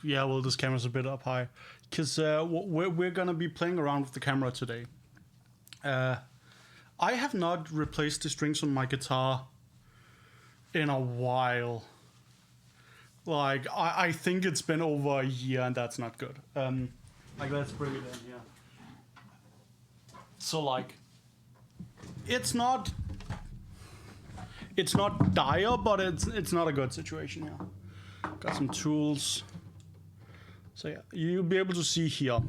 Yeah, well, this camera's a bit up high. Because we're gonna be playing around with the camera today. I have not replaced the strings on my guitar in a while. Like, I think it's been over a year, and that's not good. Like, let's bring it in here. So, like, it's not dire, but it's not a good situation here. Got some tools. So yeah, you'll be able to see here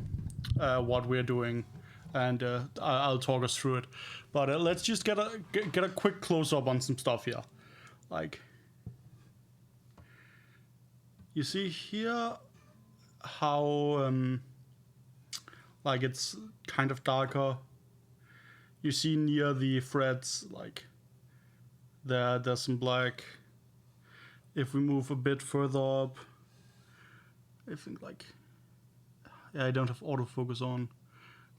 what we're doing, and I'll talk us through it. But let's just get a quick close up on some stuff here. Like, you see here how like it's kind of darker. You see near the frets, like there's some black. If we move a bit further up, I think, like, yeah, I don't have autofocus on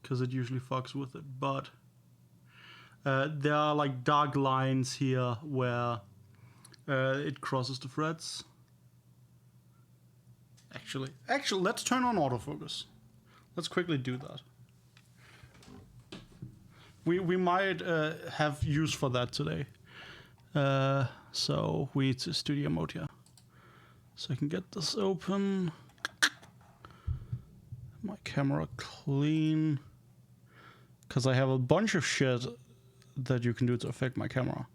because it usually fucks with it, but there are like dark lines here where it crosses the frets. Actually, let's turn on autofocus. Let's quickly do that. We might have use for that today. So we need to studio mode here. So I can get this open. My camera clean. Because I have a bunch of shit that you can do to affect my camera.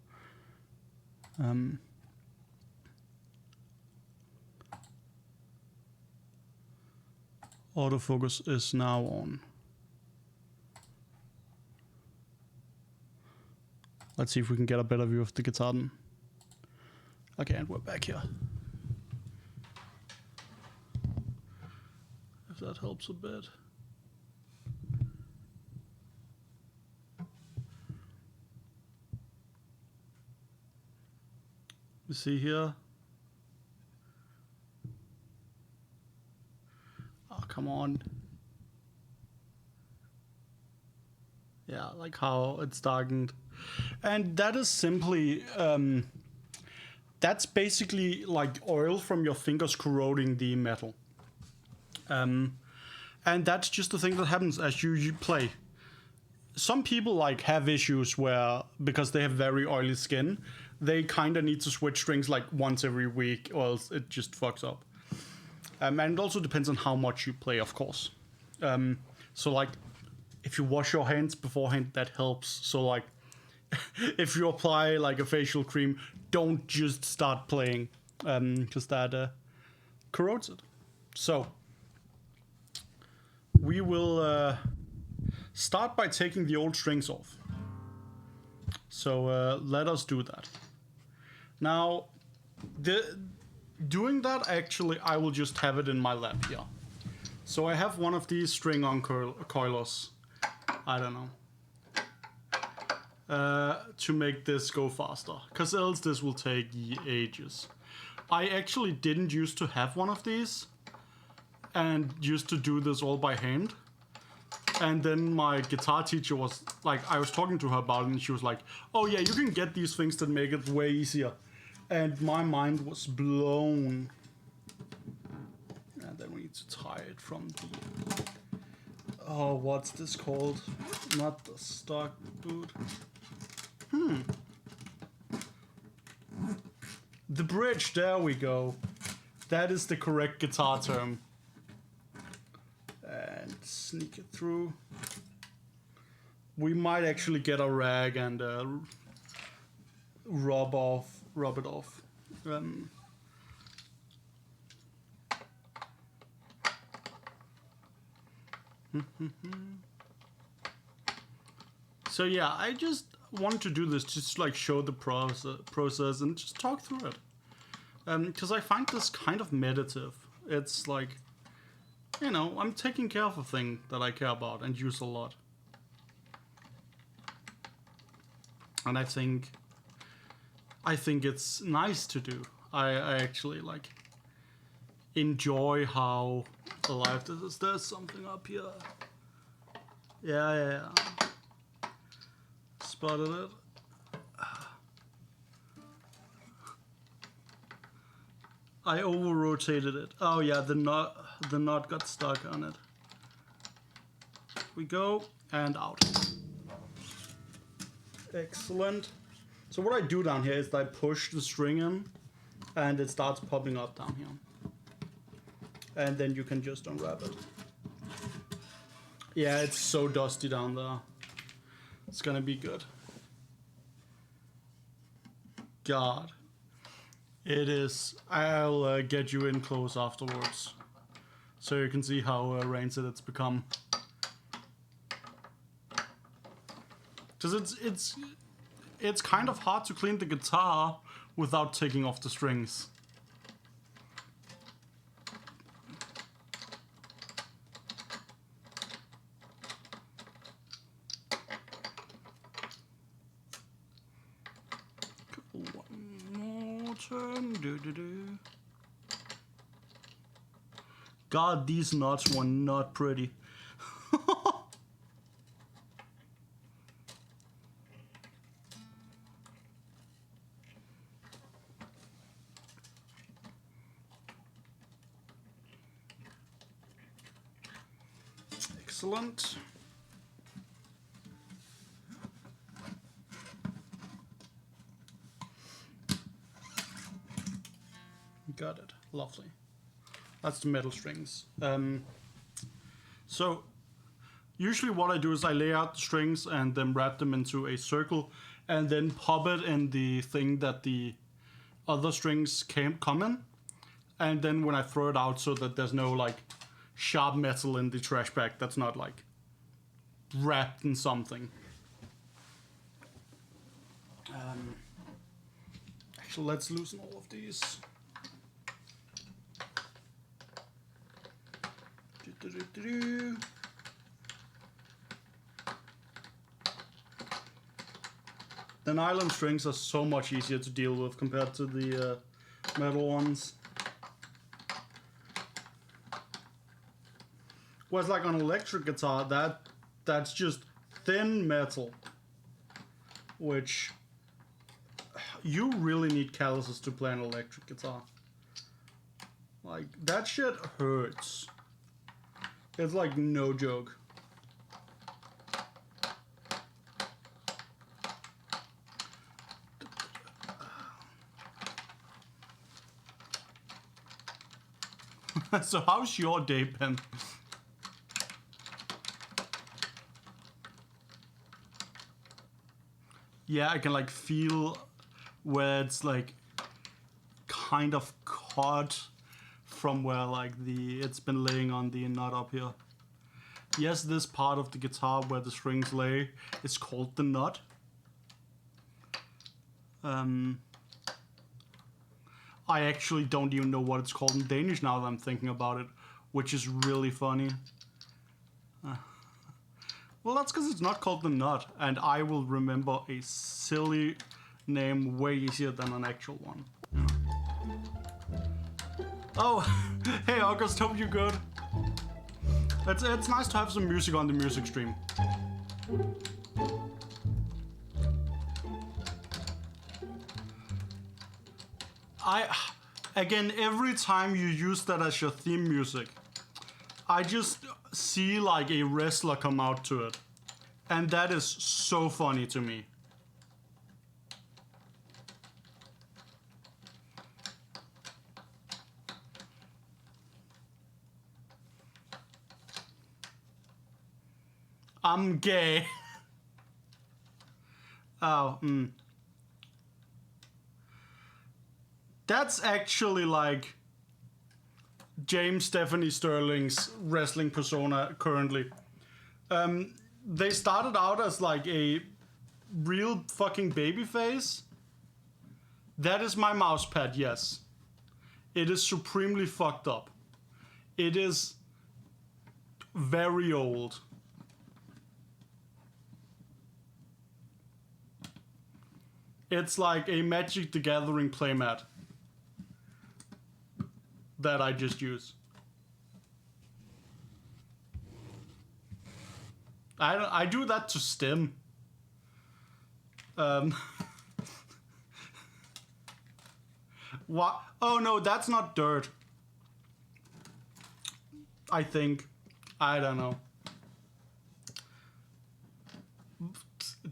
Autofocus is now on. Let's see if we can get a better view of the guitar then. Okay, and we're back here. If that helps a bit. You see here? Oh, come on. Yeah, like how it's darkened. And that is simply, that's basically like oil from your fingers corroding the metal. And that's just the thing that happens as you play. Some people like have issues where, because they have very oily skin, they kind of need to switch strings like once every week, or else it just fucks up. And it also depends on how much you play, of course. So like, if you wash your hands beforehand, that helps. So like, if you apply like a facial cream, don't just start playing, because that corrodes it. So we will start by taking the old strings off. So let us do that. Now, doing that, actually, I will just have it in my lap here. So I have one of these string uncoilers. I don't know. To make this go faster, because else this will take ages. I actually didn't used to have one of these, and used to do this all by hand. And then my guitar teacher was like, I was talking to her about it, and she was like, oh yeah, you can get these things that make it way easier. And my mind was blown. And then we need to tie it from the... Oh, what's this called? Not the stock boot. The bridge, there we go. That is the correct guitar term. And sneak it through. We might actually get a rag and rub it off. So yeah, I just want to do this, just like show the process and just talk through it. Because I find this kind of meditative. It's like, you know, I'm taking care of a thing that I care about and use a lot. And I think it's nice to do. I actually like enjoy how alive this is. There's something up here. Yeah. Spotted it. I over-rotated it. Oh yeah, the knot got stuck on it. We go, and out. Excellent. So what I do down here is I push the string in, and it starts popping up down here. And then you can just unwrap it. Yeah, it's so dusty down there. It's gonna be good. God. It is. I'll get you in close afterwards, so you can see how rancid it's become. Because it's kind of hard to clean the guitar without taking off the strings. One more turn. God, these knots were not pretty. Excellent. Got it. Lovely. That's the metal strings. So usually what I do is I lay out the strings and then wrap them into a circle and then pop it in the thing that the other strings come in. And then when I throw it out so that there's no like sharp metal in the trash bag that's not like wrapped in something. Actually, let's loosen all of these. The nylon strings are so much easier to deal with compared to the metal ones. Whereas like on an electric guitar, that's just thin metal, which you really need calluses to play an electric guitar. Like, that shit hurts. It's like no joke. So how's your day, Ben? Yeah, I can like feel where it's like kind of caught from where like it's been laying on the nut up here. Yes, this part of the guitar where the strings lay is called the nut. I actually don't even know what it's called in Danish now that I'm thinking about it, which is really funny. Well, that's because it's not called the nut, and I will remember a silly name way easier than an actual one. Oh, hey August, hope you're good. It's nice to have some music on the music stream. Again, every time you use that as your theme music, I just see like a wrestler come out to it. And that is so funny to me. I'm gay. Oh, That's actually like James Stephanie Sterling's wrestling persona currently. They started out as like a real fucking babyface. That is my mousepad, yes. It is supremely fucked up. It is very old. It's like a Magic the Gathering playmat that I just use. I do that to stim. What? Oh no, that's not dirt. I think. I don't know.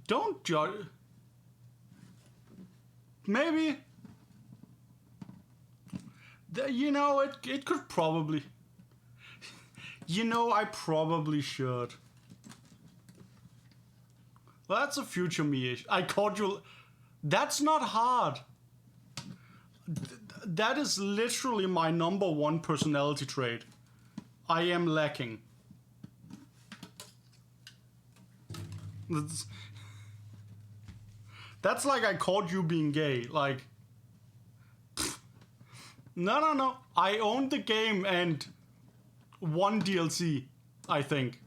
Don't judge. Maybe. You know, it could probably. You know, I probably should. Well, that's a future me. I caught you. That's not hard. That is literally my #1 personality trait. I am lacking. That's like I caught you being gay. Like, no. I owned the game and one DLC, I think.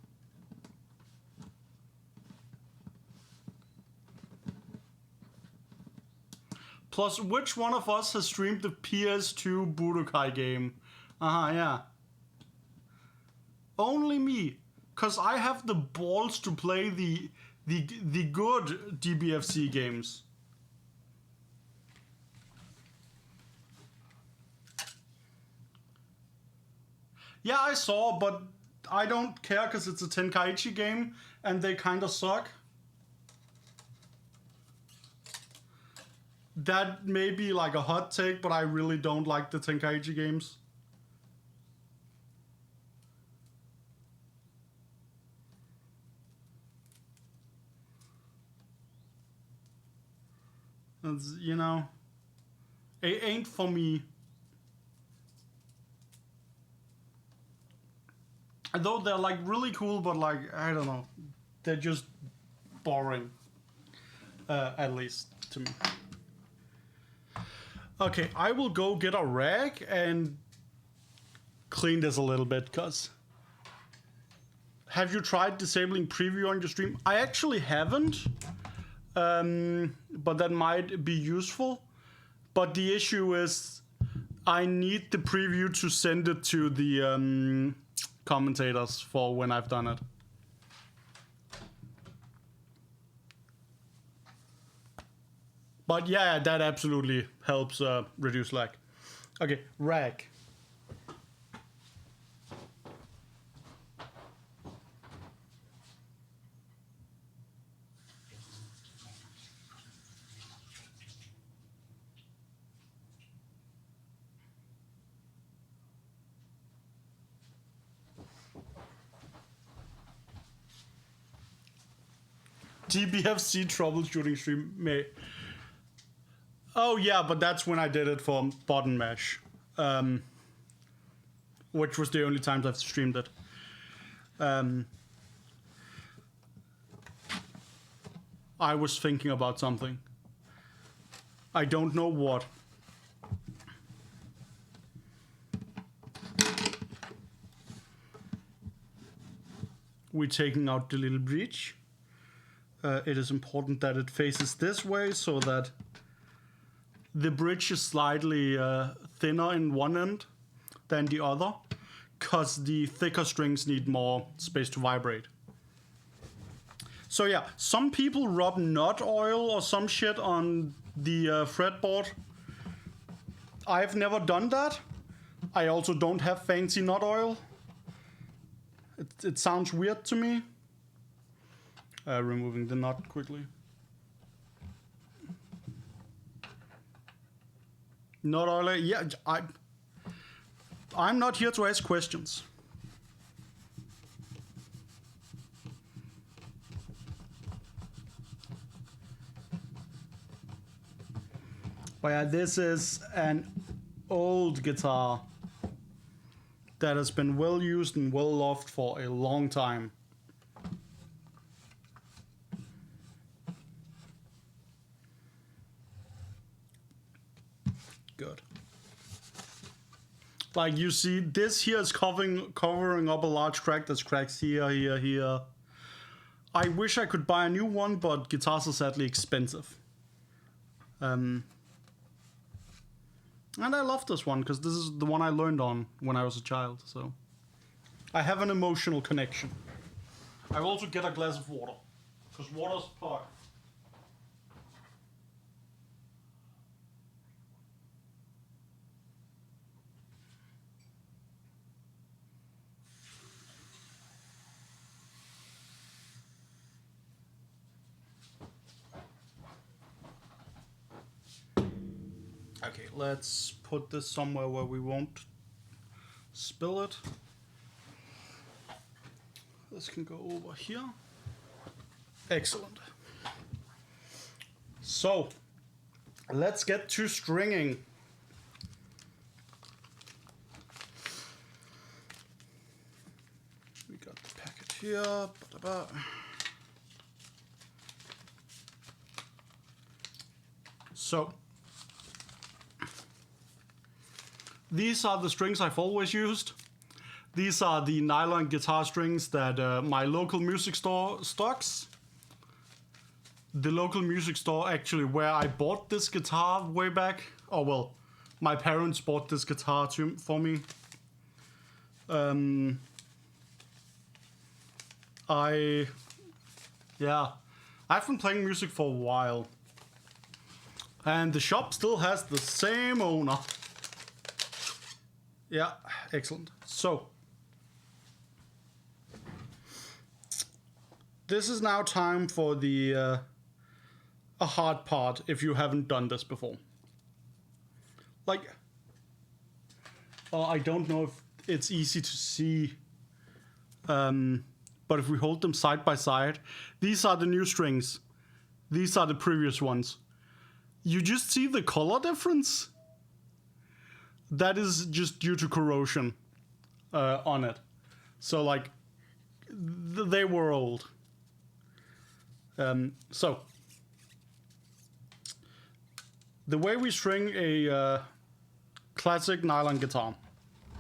Plus, which one of us has streamed the PS2 Budokai game? Yeah. Only me. Because I have the balls to play the good DBFC games. Yeah, I saw, but I don't care because it's a Tenkaichi game and they kind of suck. That may be like a hot take, but I really don't like the Tenkaichi games. It's, you know, it ain't for me. Though they're like really cool, but like, I don't know. They're just boring. At least to me. Okay, I will go get a rag and clean this a little bit, cause have you tried disabling preview on your stream? I actually haven't, but that might be useful. But the issue is I need the preview to send it to the commentators for when I've done it. But yeah, that absolutely helps reduce lag. Okay, rag. DBFC troubleshooting stream may. Oh yeah, but that's when I did it for button mesh, which was the only times I've streamed it. I was thinking about something. I don't know what. We're taking out the little breach. It is important that it faces this way so that the bridge is slightly thinner in one end than the other, because the thicker strings need more space to vibrate. So yeah, some people rub nut oil or some shit on the fretboard. I've never done that. I also don't have fancy nut oil. It sounds weird to me. Removing the nut quickly. Nut oil, yeah, I'm not here to ask questions. But yeah, this is an old guitar that has been well used and well loved for a long time. Good. Like you see, this here is covering up a large crack. There's cracks here, here, here. I wish I could buy a new one, but guitars are sadly expensive. And I love this one because this is the one I learned on when I was a child. So I have an emotional connection. I will also get a glass of water because water's part. Okay, let's put this somewhere where we won't spill it. This can go over here. Excellent. So, let's get to stringing. We got the packet here. Ba-da-ba. So, these are the strings I've always used. These are the nylon guitar strings that my local music store stocks. The local music store actually where I bought this guitar way back. Oh well, my parents bought this guitar for me. I've been playing music for a while. And the shop still has the same owner. Yeah, excellent. So, this is now time for the a hard part if you haven't done this before. Like, I don't know if it's easy to see, but if we hold them side by side, these are the new strings. These are the previous ones. You just see the color difference. That is just due to corrosion on it. So like, they were old. So, the way we string a classic nylon guitar,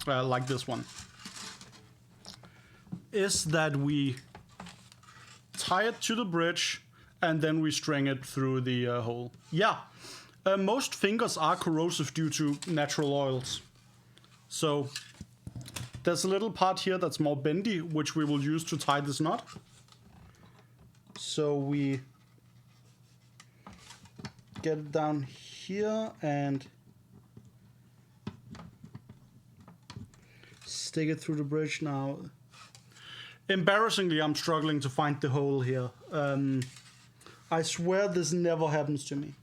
like this one, is that we tie it to the bridge and then we string it through the hole. Yeah, most fingers are corrosive due to natural oils. So there's a little part here that's more bendy, which we will use to tie this knot. So we get it down here and stick it through the bridge now. Embarrassingly, I'm struggling to find the hole here. I swear this never happens to me.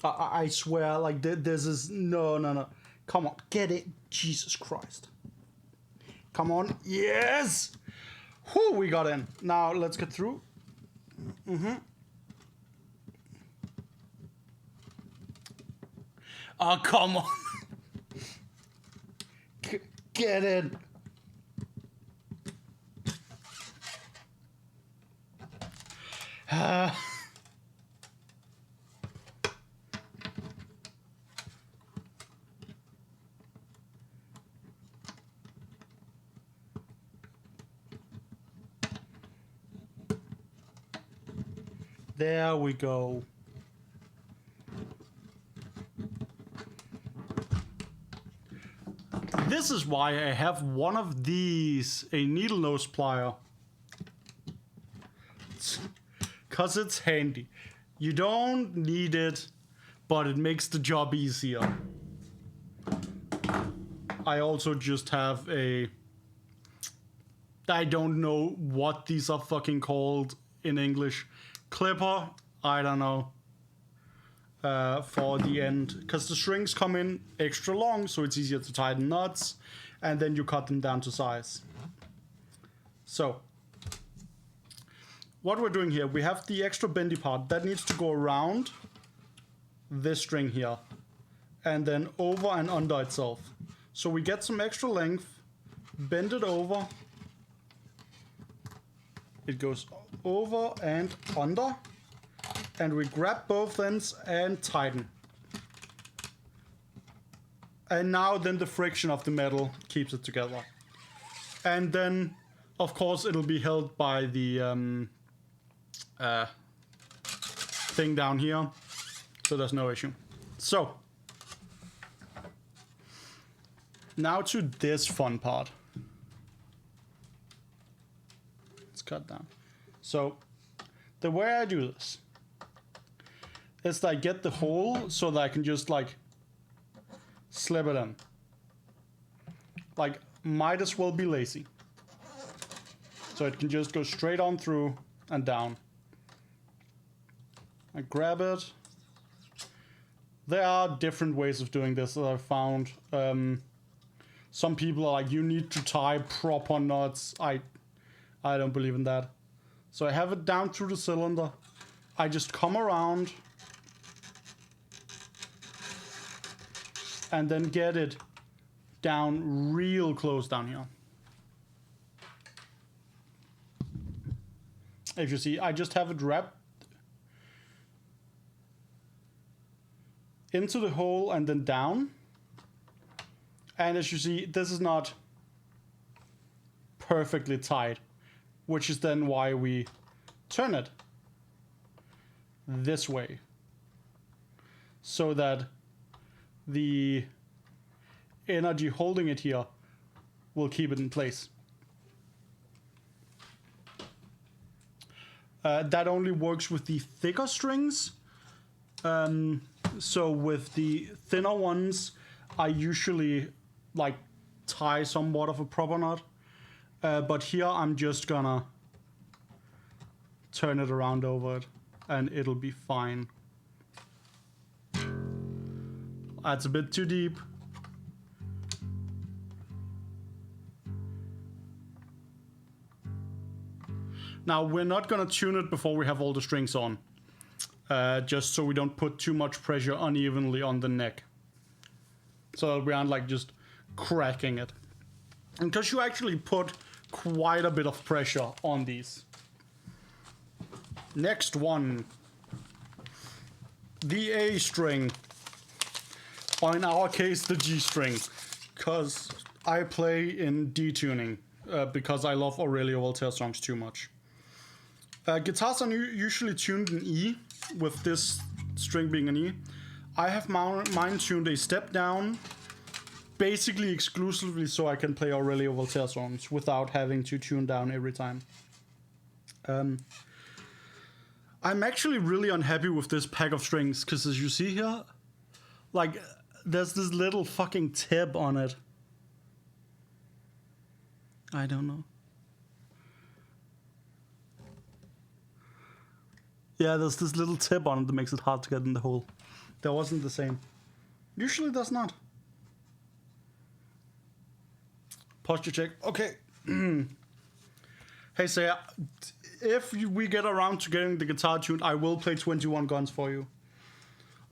I swear, like, this is... No. Come on, get it. Jesus Christ. Come on. Yes! Whew, we got in. Now, let's get through. Oh, come on. Get in. There we go. This is why I have one of these, a needle nose plier. Because it's handy. You don't need it, but it makes the job easier. I also just have a... I don't know what these are fucking called in English. Clipper, I don't know, for the end, because the strings come in extra long, so it's easier to tie the knots, and then you cut them down to size. So, what we're doing here, we have the extra bendy part that needs to go around this string here, and then over and under itself. So we get some extra length, bend it over, it goes over and under, and we grab both ends and tighten. And now then the friction of the metal keeps it together. And then, of course, it'll be held by the thing down here, so there's no issue. So, now to this fun part. Let's cut down. So, the way I do this is that I get the hole so that I can just like slip it in. Like, might as well be lazy. So it can just go straight on through and down. I grab it. There are different ways of doing this that I've found. Some people are like, you need to tie proper knots. I don't believe in that. So I have it down through the cylinder. I just come around and then get it down real close down here. If you see, I just have it wrapped into the hole and then down. And as you see, this is not perfectly tight, which is then why we turn it this way, so that the energy holding it here will keep it in place. That only works with the thicker strings. So with the thinner ones, I usually like tie somewhat of a proper knot. But here I'm just gonna turn it around over it and it'll be fine. That's a bit too deep. Now we're not gonna tune it before we have all the strings on. Just so we don't put too much pressure unevenly on the neck. So that we aren't like just cracking it. And because you actually put quite a bit of pressure on these. Next one. The A string. Or in our case, the G string. Because I play in D tuning. Because I love Aurelio Voltaire songs too much. Guitars are usually tuned in E, with this string being an E. I have mine tuned a step down, basically exclusively so I can play Aurelio Voltaire songs without having to tune down every time. I'm actually really unhappy with this pack of strings, because as you see here, like, there's this little fucking tip on it. I don't know. Yeah, there's this little tip on it that makes it hard to get in the hole. That wasn't the same. Usually does not. Posture check. Okay. Hey, Saya, if we get around to getting the guitar tuned, I will play 21 Guns for you.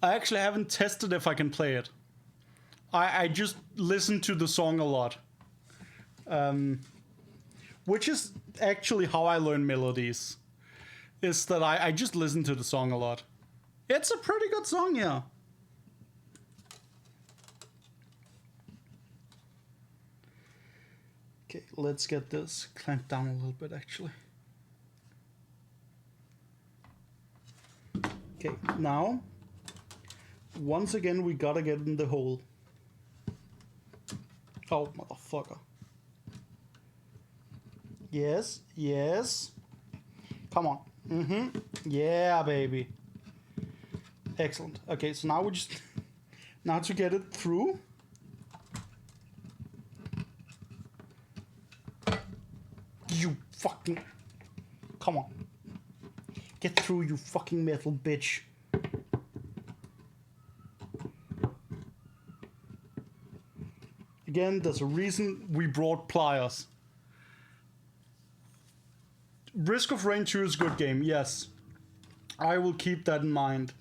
I actually haven't tested if I can play it. I just listen to the song a lot. Which is actually how I learn melodies. Is that I just listen to the song a lot. It's a pretty good song, yeah. Okay, let's get this clamped down a little bit, actually. Okay, now, once again, we gotta get in the hole. Oh, motherfucker. Yes, yes. Come on. Yeah, baby. Excellent. Okay, so now we just... Now to get it through. You fucking... Come on. Get through, you fucking metal bitch. Again, there's a reason we brought pliers. Risk of Rain 2 is a good game, yes. I will keep that in mind.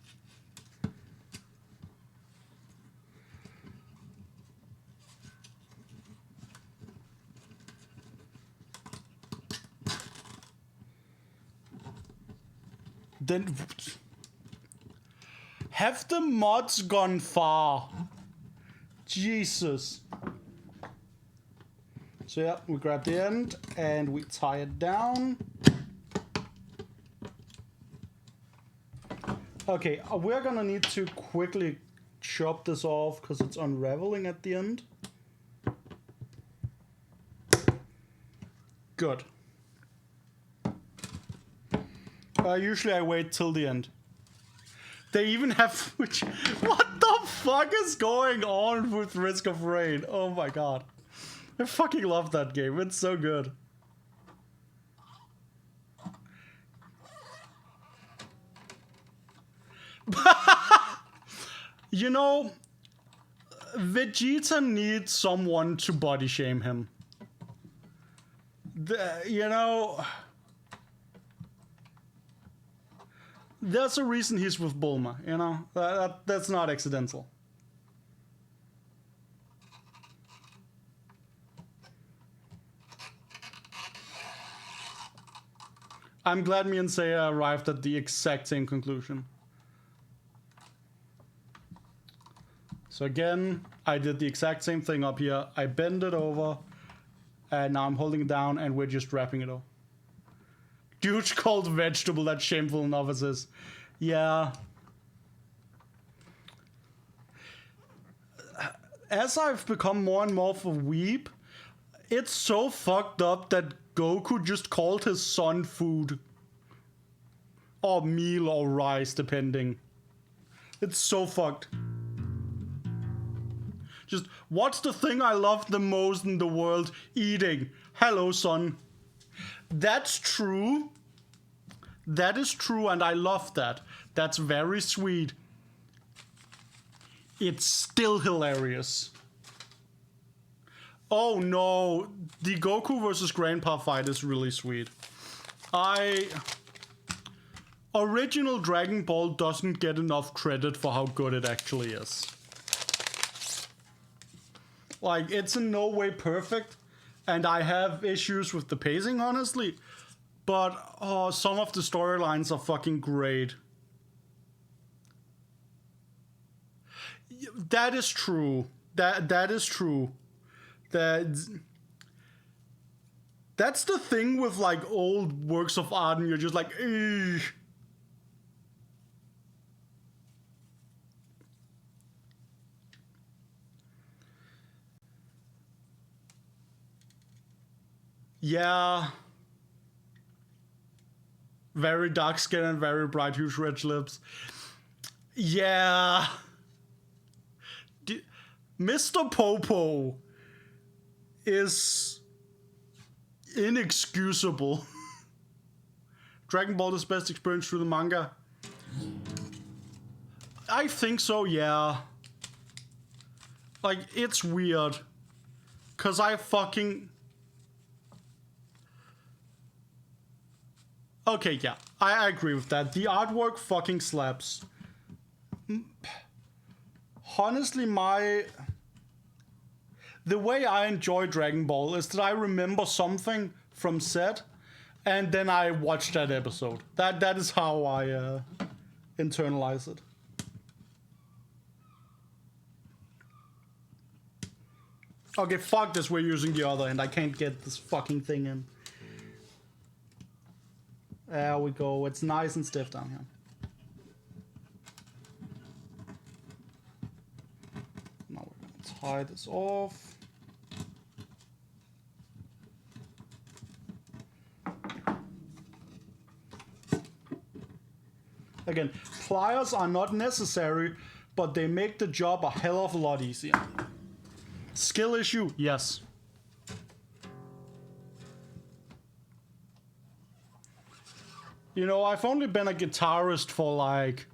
Then... Have the mods gone far? Jesus. So yeah, we grab the end and we tie it down. Okay, we're gonna need to quickly chop this off because it's unraveling at the end. Good. Usually I wait till the end. They even have... Which, what the fuck is going on with Risk of Rain? Oh my god. I fucking love that game. It's so good. You know, Vegeta needs someone to body shame him. You know, there's a reason he's with Bulma, you know? That's not accidental. I'm glad me and Seiya arrived at the exact same conclusion. So again, I did the exact same thing up here. I bend it over, and now I'm holding it down, and we're just wrapping it up. Dude called vegetable, that's shameful enough as is. Yeah. As I've become more and more of a weeb, it's so fucked up that Goku just called his son food. Or meal or rice, depending. It's so fucked. Just, what's the thing I love the most in the world? Eating. Hello, son. That's true. That is true, and I love that. That's very sweet. It's still hilarious. Oh no, the Goku versus Grandpa fight is really sweet. Original Dragon Ball doesn't get enough credit for how good it actually is. Like, it's in no way perfect, and I have issues with the pacing, honestly, but some of the storylines are fucking great. That is true. That is true. That's the thing with, like, old works of art, and you're just like, ugh. Yeah. Very dark skin and very bright, huge red lips. Yeah. Mr. Popo is inexcusable. Dragon Ball is best experience through the manga. I think so, yeah. Like, it's weird. Cause I fucking... Okay, yeah, I agree with that. The artwork fucking slaps. Honestly, the way I enjoy Dragon Ball is that I remember something from set, and then I watch that episode. That is how I internalize it. Okay, fuck this, we're using the other end. I can't get this fucking thing in. There we go, it's nice and stiff down here. Now we're gonna tie this off. Again, pliers are not necessary, but they make the job a hell of a lot easier. Skill issue, yes. You know, I've only been a guitarist for like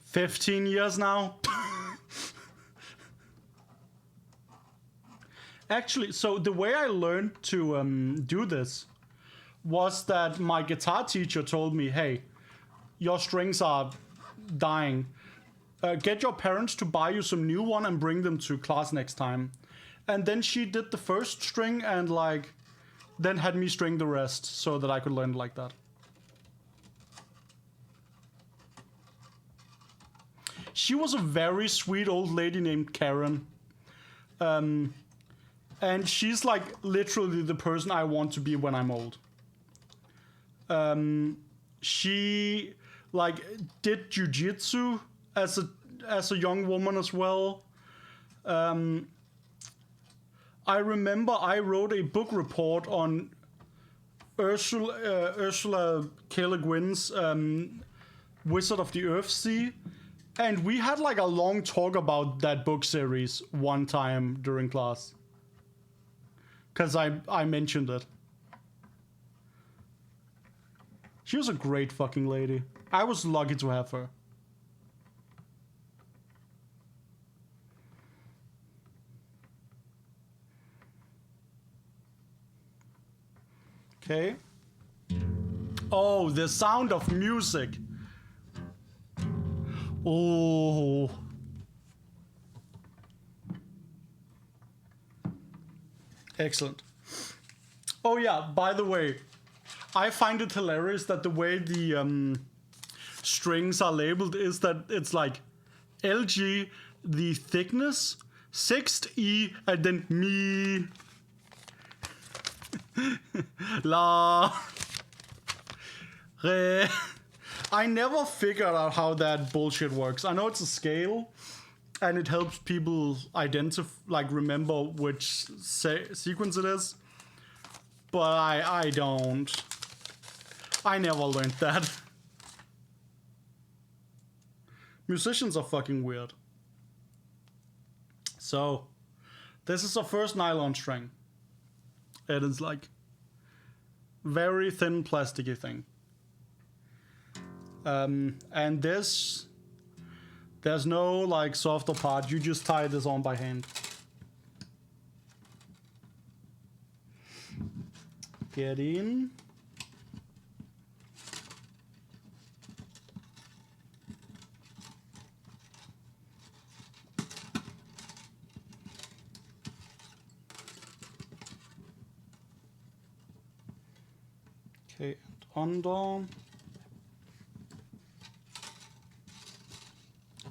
15 years now. Actually, so the way I learned to do this was that my guitar teacher told me, hey, your strings are dying. Get your parents to buy you some new one and bring them to class next time. And then she did the first string and like, then had me string the rest so that I could learn like that. She was a very sweet old lady named Karen. And she's like literally the person I want to be when I'm old. She like did jujitsu as a young woman as well. I remember I wrote a book report on Ursula K. Le Guin's Wizard of the Earthsea. And we had like a long talk about that book series one time during class. Because I mentioned it. She was a great fucking lady. I was lucky to have her. Okay. Oh, the sound of music. Oh. Excellent. Oh yeah, by the way, I find it hilarious that the way the strings are labeled is that it's like LG, the thickness, 6th E, and then mi. La. Re. I never figured out how that bullshit works. I know it's a scale, and it helps people identify, like remember which sequence it is. But I don't. I never learned that. Musicians are fucking weird. So, this is our first nylon string. It is like very thin plasticky thing. And this, there's no like softer part. You just tie this on by hand. Get in. Okay, and under.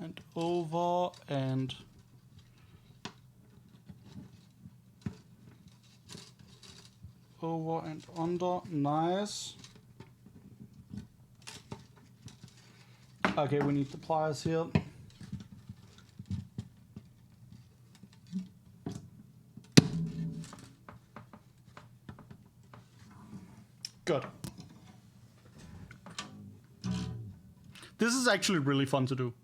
And over and over and under. Nice. Okay, we need the pliers here. Good. This is actually really fun to do.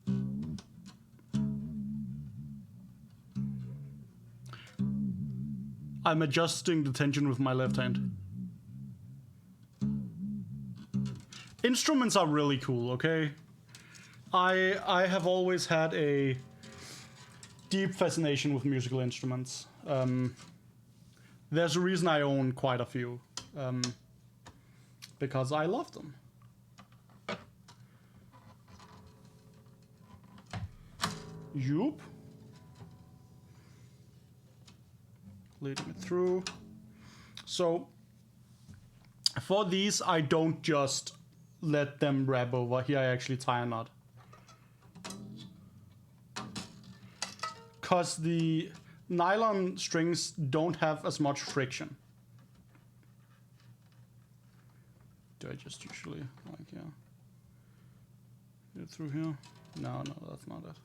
I'm adjusting the tension with my left hand. Instruments are really cool, okay? I have always had a deep fascination with musical instruments. There's a reason I own quite a few. Because I love them. Yoop. Leading it through. So for these, I don't just let them wrap over. Here I actually tie a knot. Because the nylon strings don't have as much friction. Do I just usually, like, yeah. Get it through here? No, that's not it.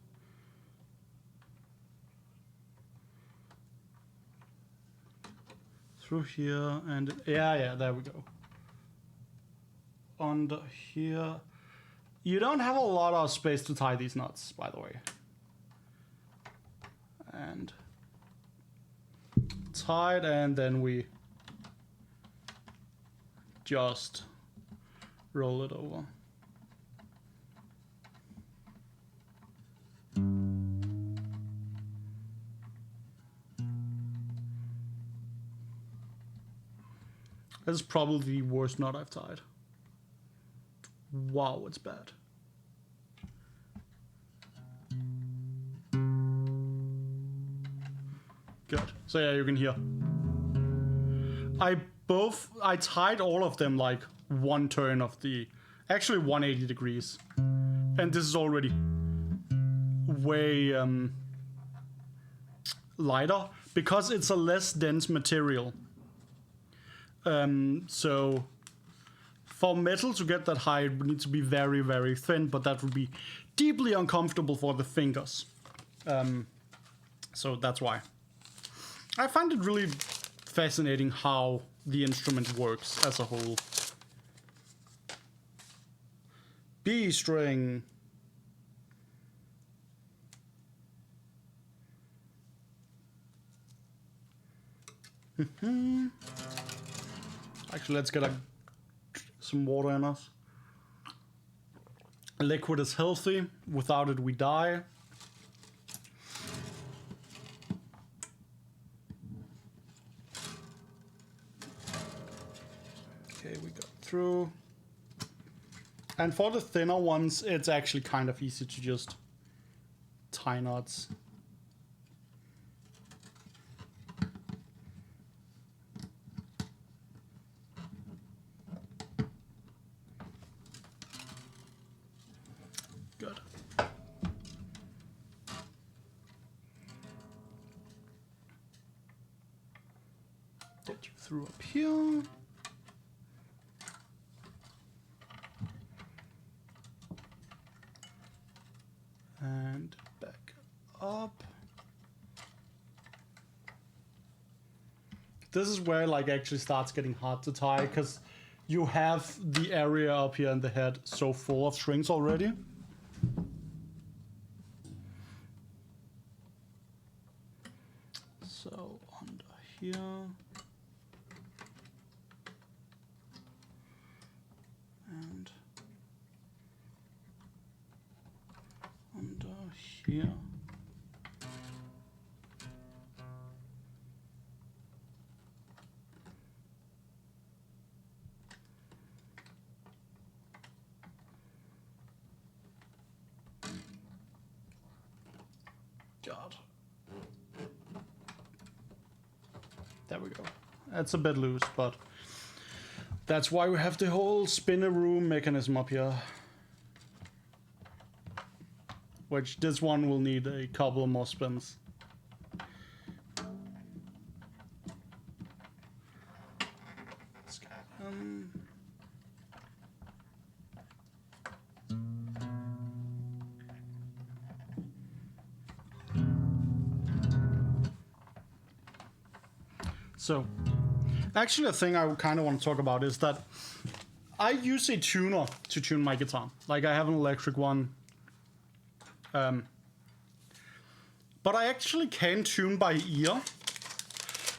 Through here and yeah, there we go. Under here. You don't have a lot of space to tie these knots, by the way. And tied, and then we just roll it over. This is probably the worst knot I've tied. Wow, it's bad. Good. So yeah, you can hear. I tied all of them like one turn of the, actually 180 degrees. And this is already way lighter because it's a less dense material. So for metal to get that high, it would need to be very, very thin, but that would be deeply uncomfortable for the fingers. So that's why. I find it really fascinating how the instrument works as a whole. B string. Actually, let's get some water in us. Liquid is healthy. Without it, we die. through. And for the thinner ones, it's actually kind of easy to just tie knots. Good. Get you through up here. And back up. This is where like actually starts getting hard to tie, because you have the area up here in the head so full of strings already. So under here. And under here. God. There we go. That's a bit loose, but that's why we have the whole spinneroo mechanism up here. Which this one will need a couple more spins. So, actually a thing I kind of want to talk about is that I use a tuner to tune my guitar. Like I have an electric one. But I actually can tune by ear,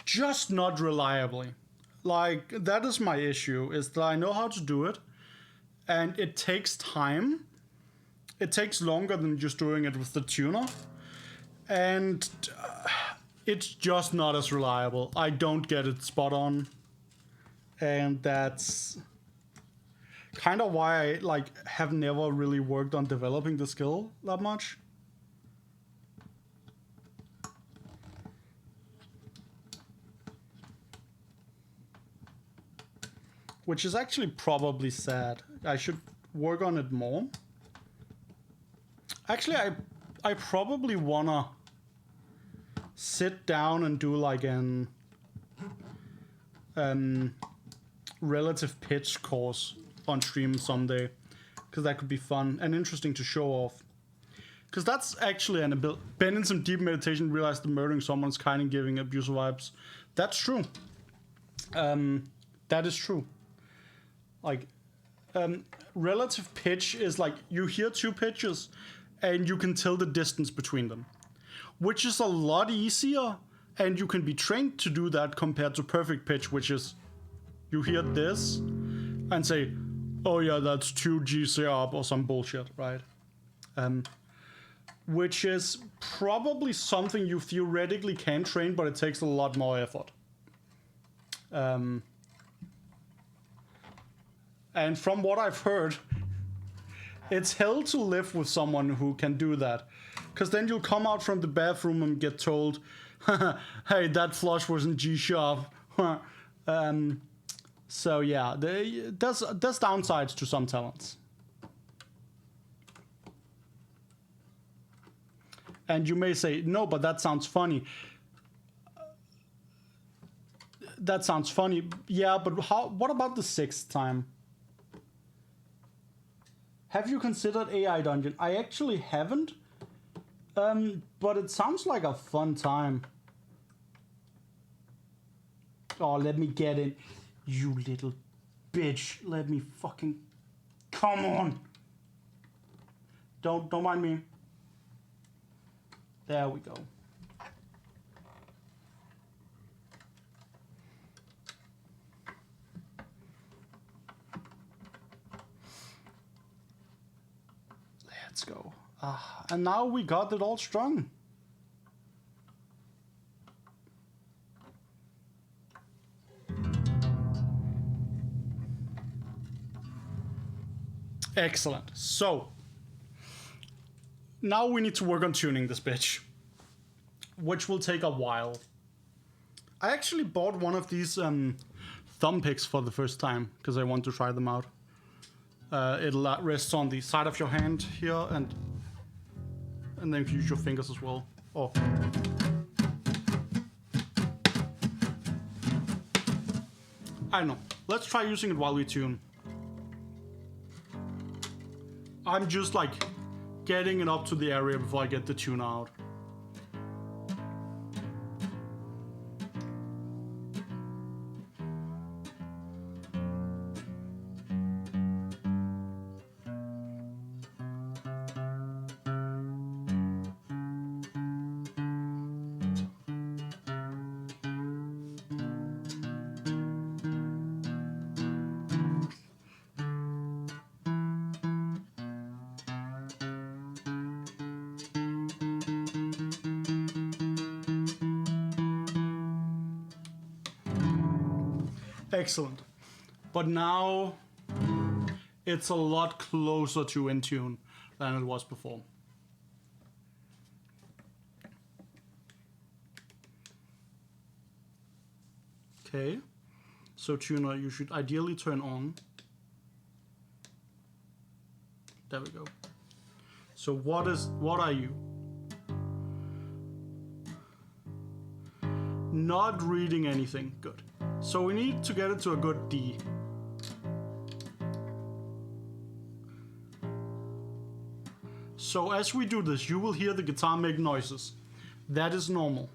just not reliably. Like that is my issue, is that I know how to do it and it takes time. It takes longer than just doing it with the tuner. And it's just not as reliable. I don't get it spot on. And that's kind of why I like have never really worked on developing the skill that much. Which is actually probably sad. I should work on it more. Actually, I probably wanna sit down and do like an relative pitch course on stream someday, because that could be fun and interesting to show off. Because that's actually an ability. Been in some deep meditation, realized that murdering someone's kind of giving abusive vibes. That's true. That is true. Like, relative pitch is like you hear two pitches and you can tell the distance between them, which is a lot easier, and you can be trained to do that compared to perfect pitch, which is you hear this and say, oh yeah, that's 2 G's up or some bullshit, right? Which is probably something you theoretically can train, but it takes a lot more effort. And from what I've heard, it's hell to live with someone who can do that. Because then you'll come out from the bathroom and get told, hey, that flush was in G sharp. So yeah, there's downsides to some talents. And you may say, no, but that sounds funny. That sounds funny. Yeah, but what about the 6th time? Have you considered AI Dungeon? I actually haven't. But it sounds like a fun time. Oh, let me get in. You little bitch. Let me fucking... Come on. Don't mind me. There we go. Let's go. And now we got it all strung. Excellent. So, now we need to work on tuning this bitch, which will take a while. I actually bought one of these thumb picks for the first time because I want to try them out. It rests on the side of your hand here, and then you can use your fingers as well. Oh. I don't know. Let's try using it while we tune. I'm just like getting it up to the area before I get the tune out. Excellent. But now it's a lot closer to in tune than it was before. Okay. So tuner, you should ideally turn on. There we go. So what are you? Not reading anything. Good. So we need to get it to a good D. So as we do this, you will hear the guitar make noises. That is normal.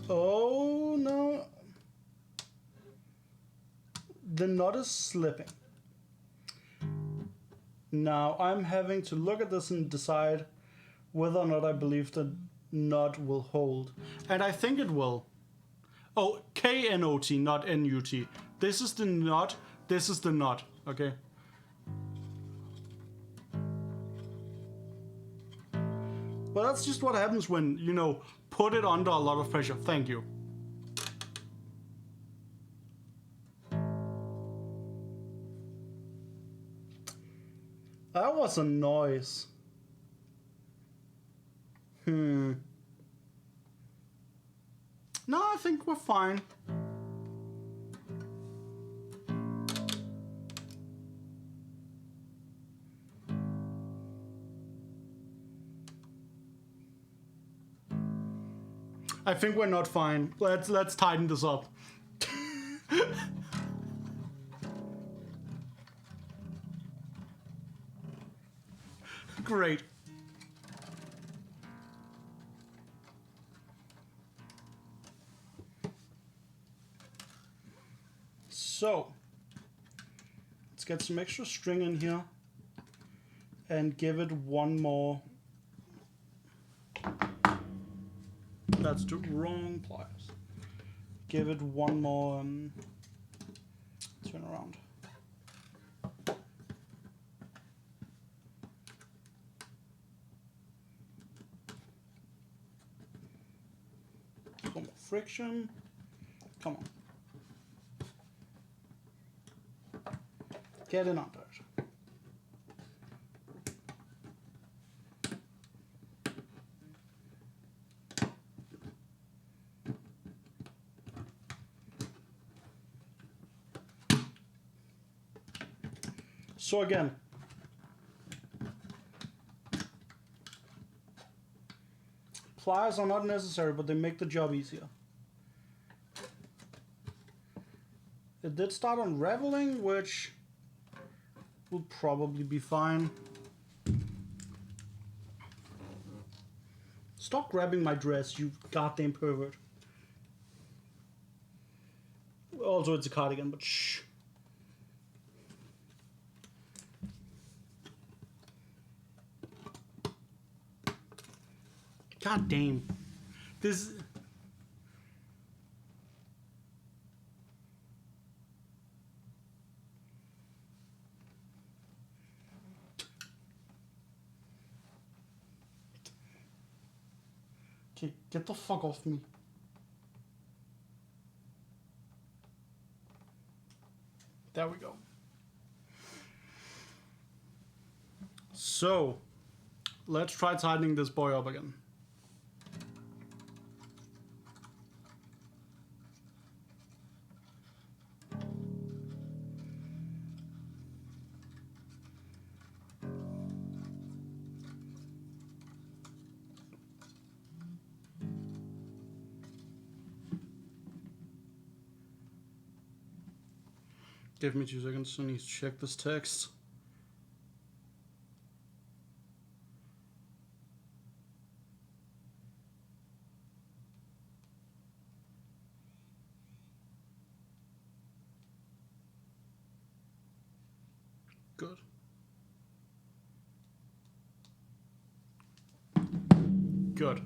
Oh no. The knot is slipping. Now I'm having to look at this and decide whether or not I believe the knot will hold. And I think it will. Oh, K-N-O-T, not N-U-T. This is the knot, this is the knot, okay? Well, that's just what happens when, you know, put it under a lot of pressure. Thank you. That was a noise. No, I think we're fine. I think we're not fine. Let's tighten this up. Great. So, let's get some extra string in here and give it one more. That's the wrong pliers. Give it one more turn around. One more friction. Come on. Get in under it. So again, pliers are not necessary, but they make the job easier. It did start unraveling, which will probably be fine. Stop grabbing my dress, you goddamn pervert. Also, it's a cardigan, but shh. God damn. This... Okay, get the fuck off me. There we go. So, let's try tightening this boy up again. Give me 2 seconds, I need to check this text. Good. Good.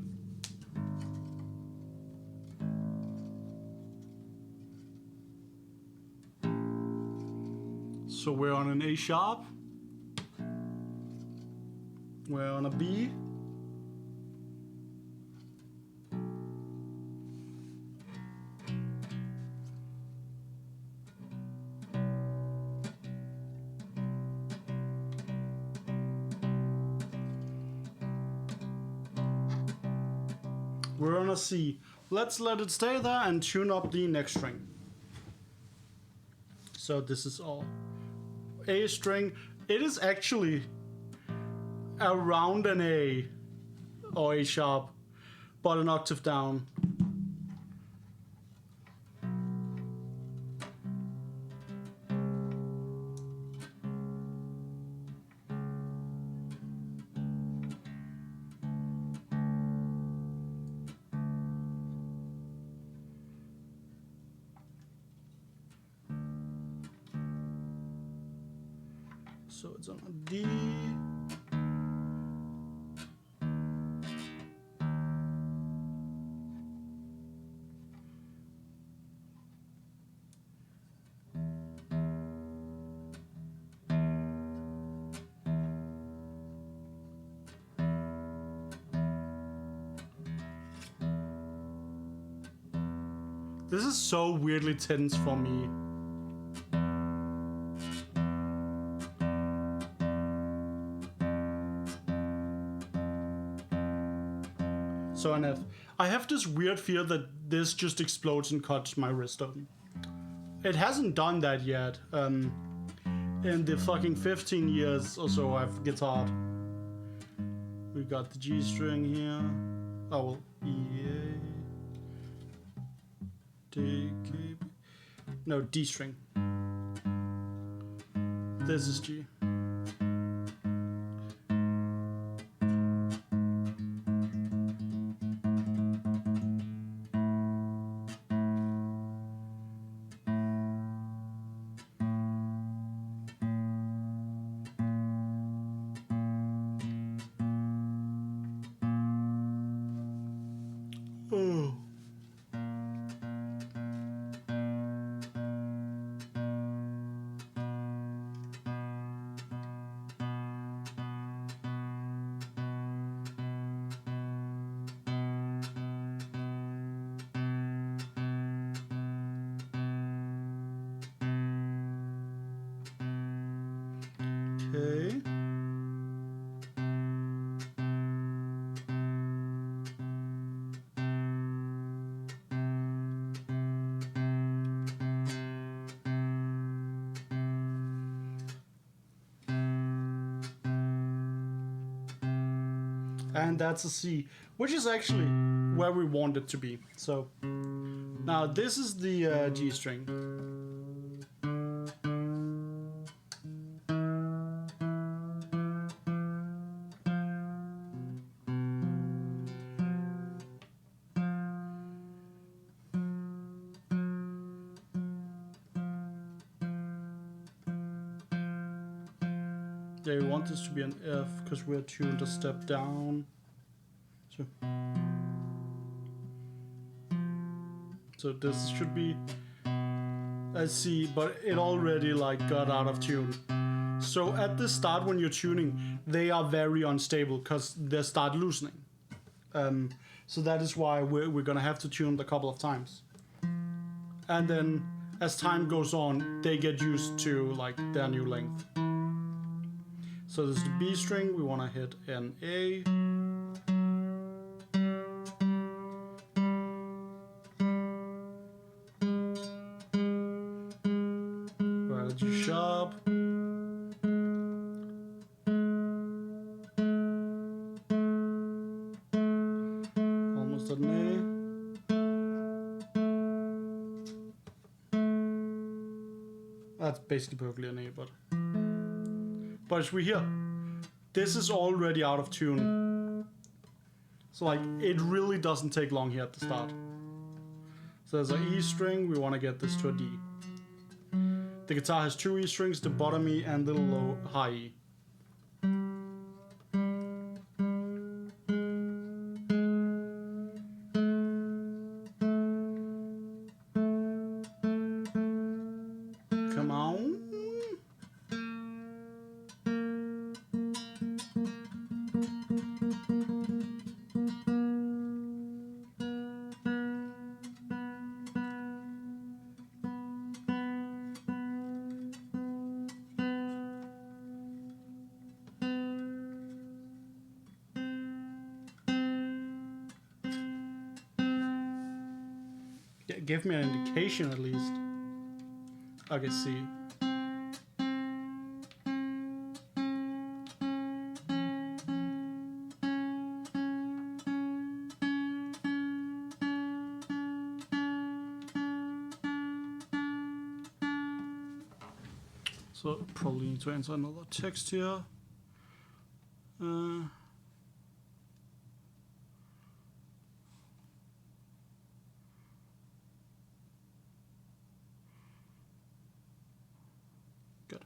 So we're on an A sharp. We're on a B. We're on a C. Let's let it stay there and tune up the next string. So this is all A string. It is actually around an A or A sharp, but an octave down. So it's on a D. This is so weirdly tense for me. So an F. I have this weird fear that this just explodes and cuts my wrist open. It hasn't done that yet. In the fucking 15 years or so I've guitared. We got the G string here. Oh well, E, A, D, K, B. No, D string. This is G. Oh. Okay. And that's a C, which is actually where we want it to be. So now this is the G string. Yeah, we want this to be an F because we're tuned a step down. So this should be a C, but it already like got out of tune. So at the start when you're tuning, they are very unstable because they start loosening. So that is why we're gonna have to tune them a couple of times. And then as time goes on, they get used to like their new length. So this is the B string, we want to hit an A. Right at G sharp. Almost at an A. That's basically perfectly an A, but as we hear, this is already out of tune. So like, it really doesn't take long here at the start. So there's an E string, we want to get this to a D. The guitar has 2 E strings, the bottom E and the low high E. Come on. Give me an indication at least. Okay, C. So probably need to enter another text here. Good.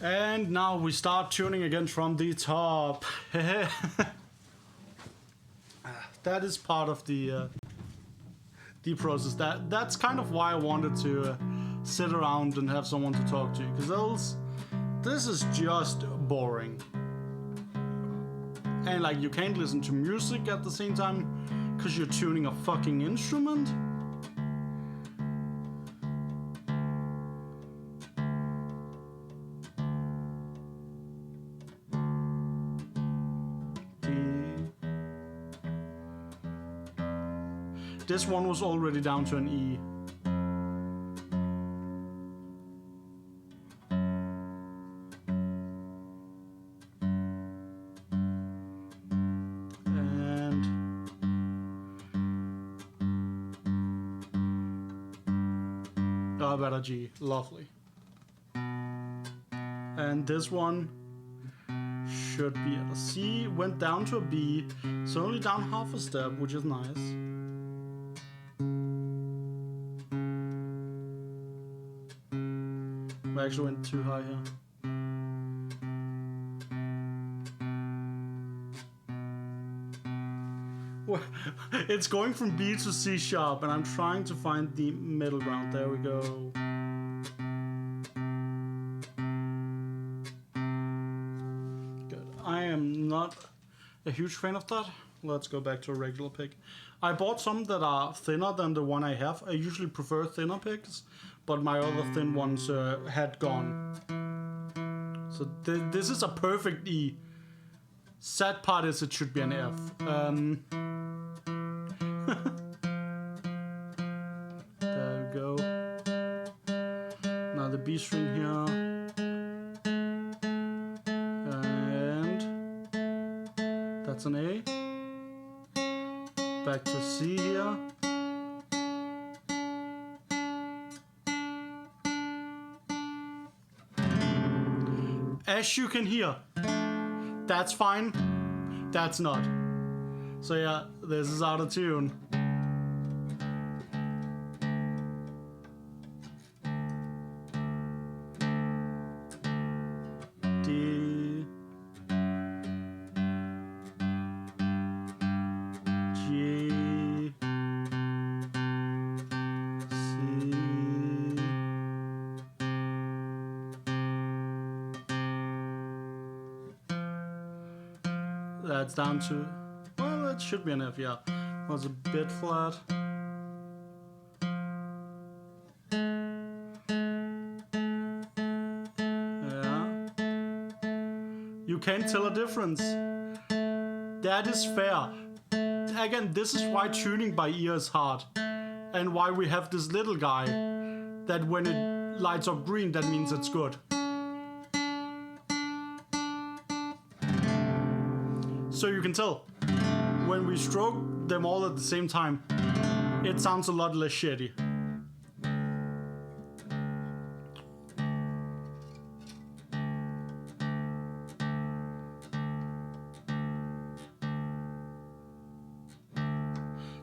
And now we start tuning again from the top. That is part of the process. That's kind of why I wanted to sit around and have someone to talk to, because else this is just boring. And like, you can't listen to music at the same time because you're tuning a fucking instrument. This one was already down to an E. Better G, lovely. And this one should be at a C, went down to a B, so only down half a step, which is nice. We actually went too high here. It's going from B to C sharp, and I'm trying to find the middle ground. There we go. Good. I am not a huge fan of that. Let's go back to a regular pick. I bought some that are thinner than the one I have. I usually prefer thinner picks, but my other thin ones had gone. So this is a perfect E. Sad part is it should be an F. There we go. Now the B string here. And that's an A. Back to C here. As you can hear, that's fine, that's not. So yeah, this is out of tune. D, G, C. That's down to, well, that should be an F, yeah. Was a bit flat. You can't tell a difference. That is fair. Again, this is why tuning by ear is hard. And why we have this little guy that when it lights up green, that means it's good. So you can tell, when we stroke them all at the same time, it sounds a lot less shitty.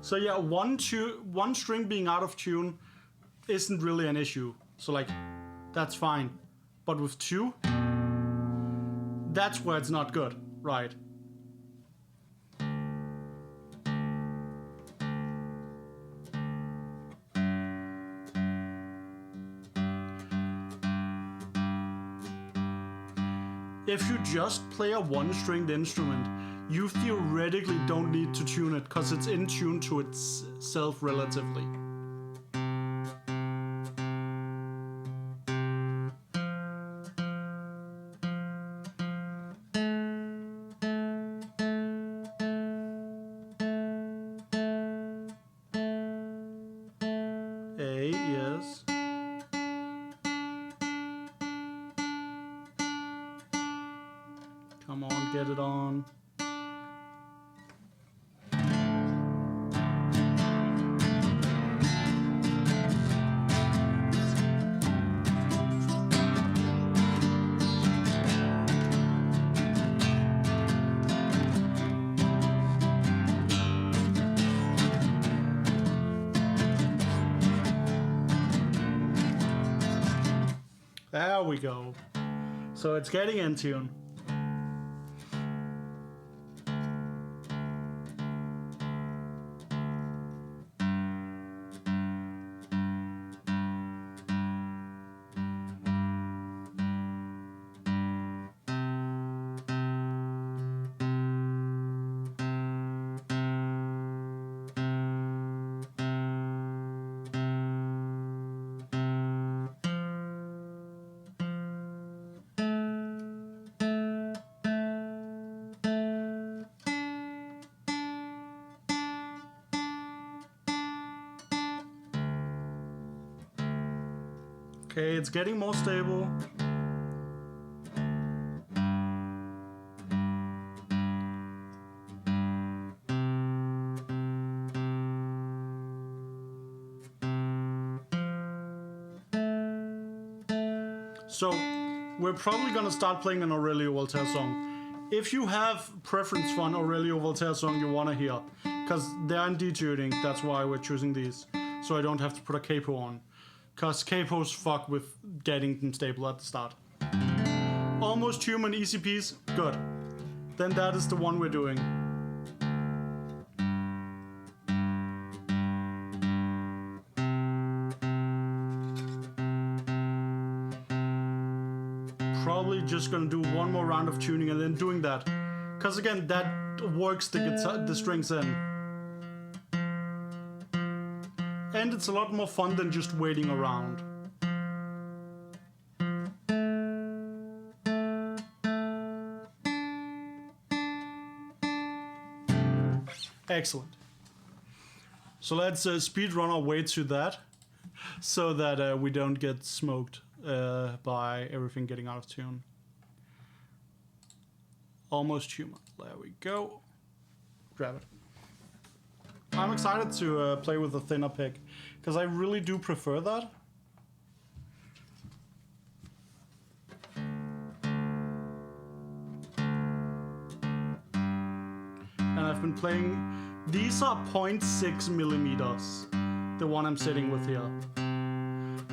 So yeah, one string being out of tune isn't really an issue. So like, that's fine. But with two, that's where it's not good, right? If you just play a one-stringed instrument, you theoretically don't need to tune it because it's in tune to itself relatively. A, yes. Come on, get it on. There we go. So it's getting in tune. Okay, it's getting more stable. So, we're probably gonna start playing an Aurelio Voltaire song. If you have preference for an Aurelio Voltaire song you wanna hear, because they're in detuning, that's why we're choosing these, so I don't have to put a capo on. Because capos fuck with getting them stable at the start. Almost human, easy piece, good. Then that is the one we're doing. Probably just gonna do one more round of tuning and then doing that. Because again, that works the strings in. And it's a lot more fun than just waiting around. Excellent. So let's speed run our way to that, so that we don't get smoked by everything getting out of tune. Almost human. There we go. Grab it. I'm excited to play with a thinner pick, because I really do prefer that. And I've been playing, these are 0.6 millimeters, the one I'm sitting with here.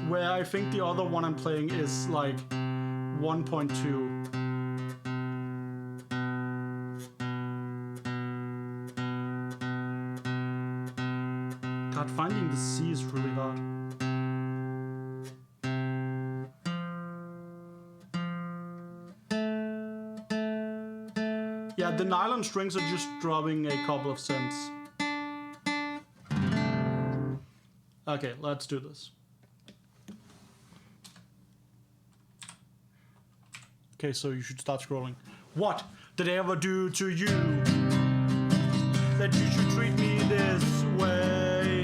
Where I think the other one I'm playing is like 1.2. God, finding the C is really hard. Yeah, the nylon strings are just dropping a couple of cents. Okay, let's do this. Okay, so you should start scrolling. What did I ever do to you that you should treat me this way?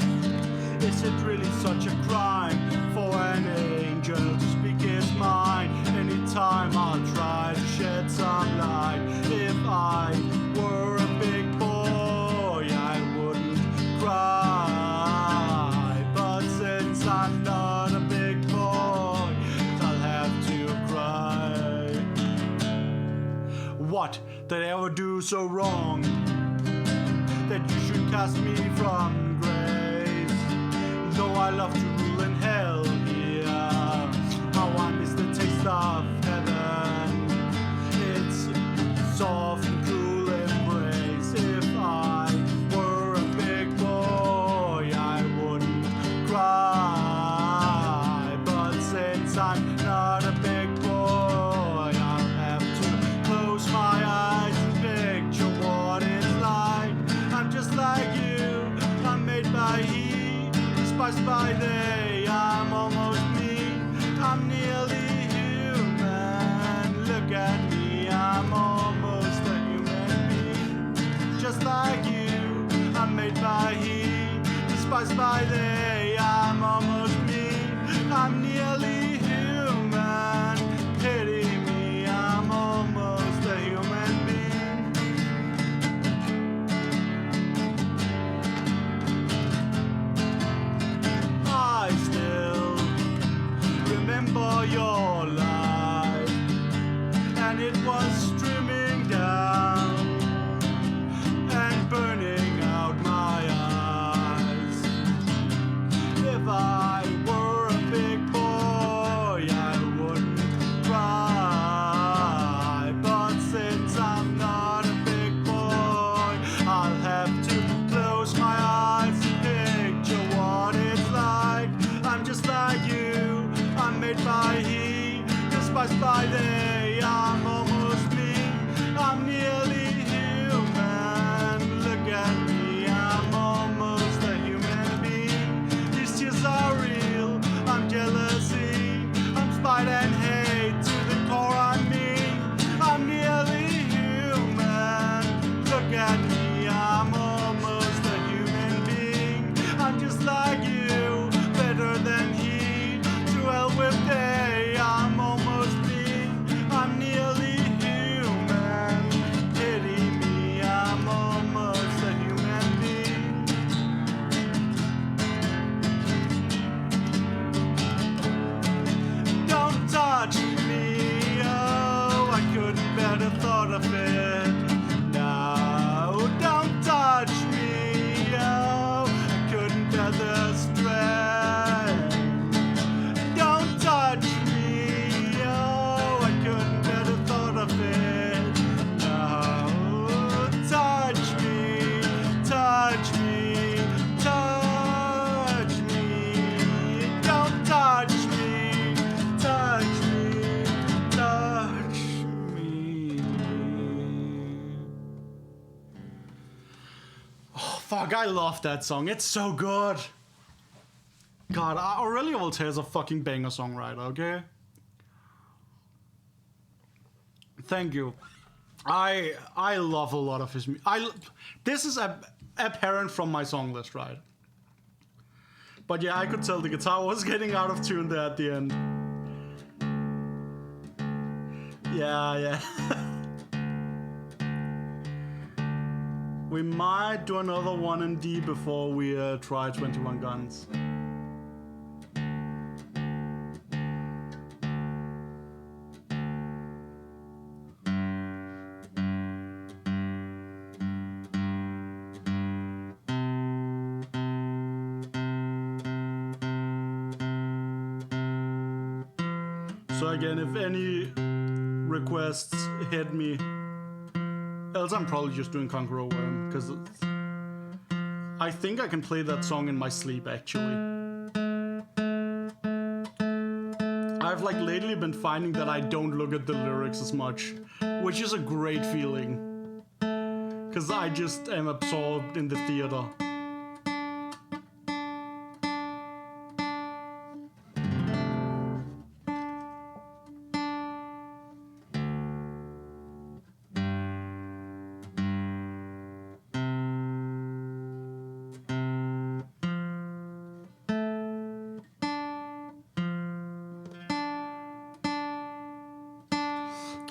Is it really such a crime for an angel to speak his mind? Anytime I'll try to shed some light. If I were a big boy, I wouldn't cry. But since I'm not a big boy, I'll have to cry. What did I ever do so wrong that you should cast me from grace? Though I love to rule in hell here, how I miss the taste of heaven. It's soft and cool embrace. If I were a big boy, I wouldn't cry. But since I'm not a big boy, I'll have to close my eyes and picture what it's like. I'm just like you, I'm made by he, despised by they. I'm almost me, I'm nearly human. Look at me, I'm almost a human being. Just like you, I'm made by he, despised by they. I'm almost me, I'm nearly human. Pity me, I'm almost a human being. I still remember your light, and it was streaming down and burning out my eyes. If I were a big boy, I wouldn't cry. But since I'm not a big boy, I'll have to close my eyes and picture what it's like. I'm just like you, I'm made by he, despised by they. I'm almost me, I'm nearly human. Look at me, I'm almost a human being. These tears are real, I'm jealousy, I'm spite and hate to the core. I'm me, I'm nearly human. Look at me, I'm almost a human being. I'm just like you, better than he. To hell with they, I'm almost me, I'm nearly human. Pity me, I'm almost a human being. Don't touch me, oh, I couldn't bear the thought of it. No, don't touch me, oh, I couldn't bear the stress. Don't touch me, oh, I couldn't bear the thought of it. No, touch me, touch me, touch me. Don't touch me, touch me, touch me. Oh, fuck, I love that song. It's so good. God, Aurelio Voltaire is a fucking banger songwriter, okay? Thank you. I love a lot of his music. This is apparent from my song list, right? But yeah, I could tell the guitar was getting out of tune there at the end. Yeah. We might do another one in D before we try 21 Guns. So again, if any requests hit me, else I'm probably just doing Conqueror Worm, because I think I can play that song in my sleep actually. I've like lately been finding that I don't look at the lyrics as much, which is a great feeling, because I just am absorbed in the theater.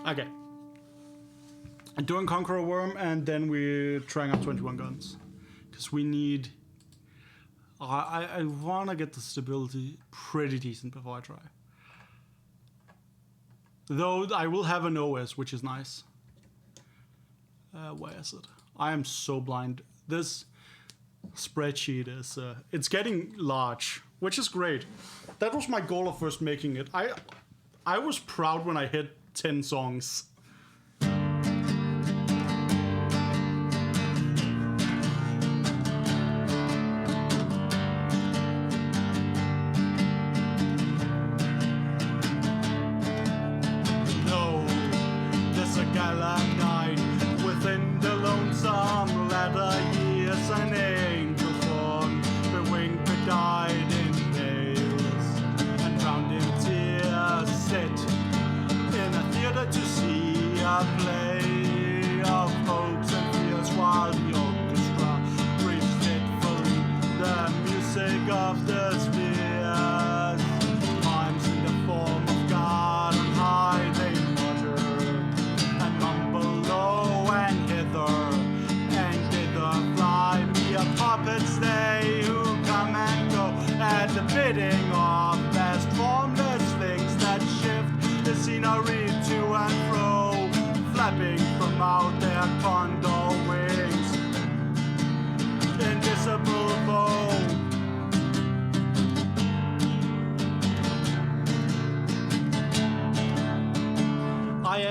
Okay. Doing Conqueror Worm, and then we're trying out 21 Guns. Because we need... I want to get the stability pretty decent before I try. Though I will have an OS, which is nice. Where is it? I am so blind. This spreadsheet is... it's getting large, which is great. That was my goal of first making it. I was proud when I hit 10 songs.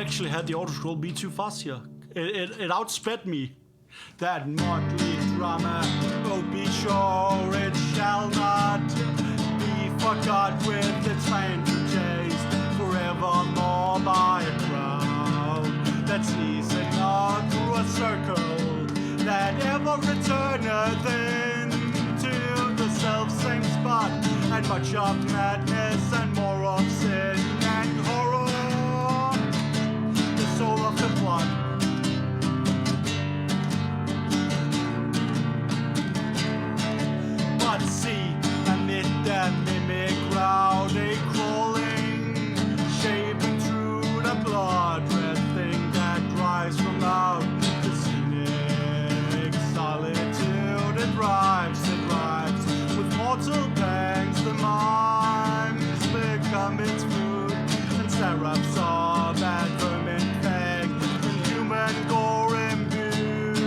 Actually had the auto scroll be too fast here. It outsped me. That motley drama, oh be sure it shall not be forgot with its phantom chased forevermore by a crowd that sneezing on through a circle that ever returneth into the self-same spot, and much of madness and more of sin and horror. Soul of the plot. But see, amid that mimic crowd, a crawling, shaping through the blood, red thing that drives from out the scenic solitude. It drives with mortal pangs. The mimes become its food, and seraphs are bad vermin. Gore imbued.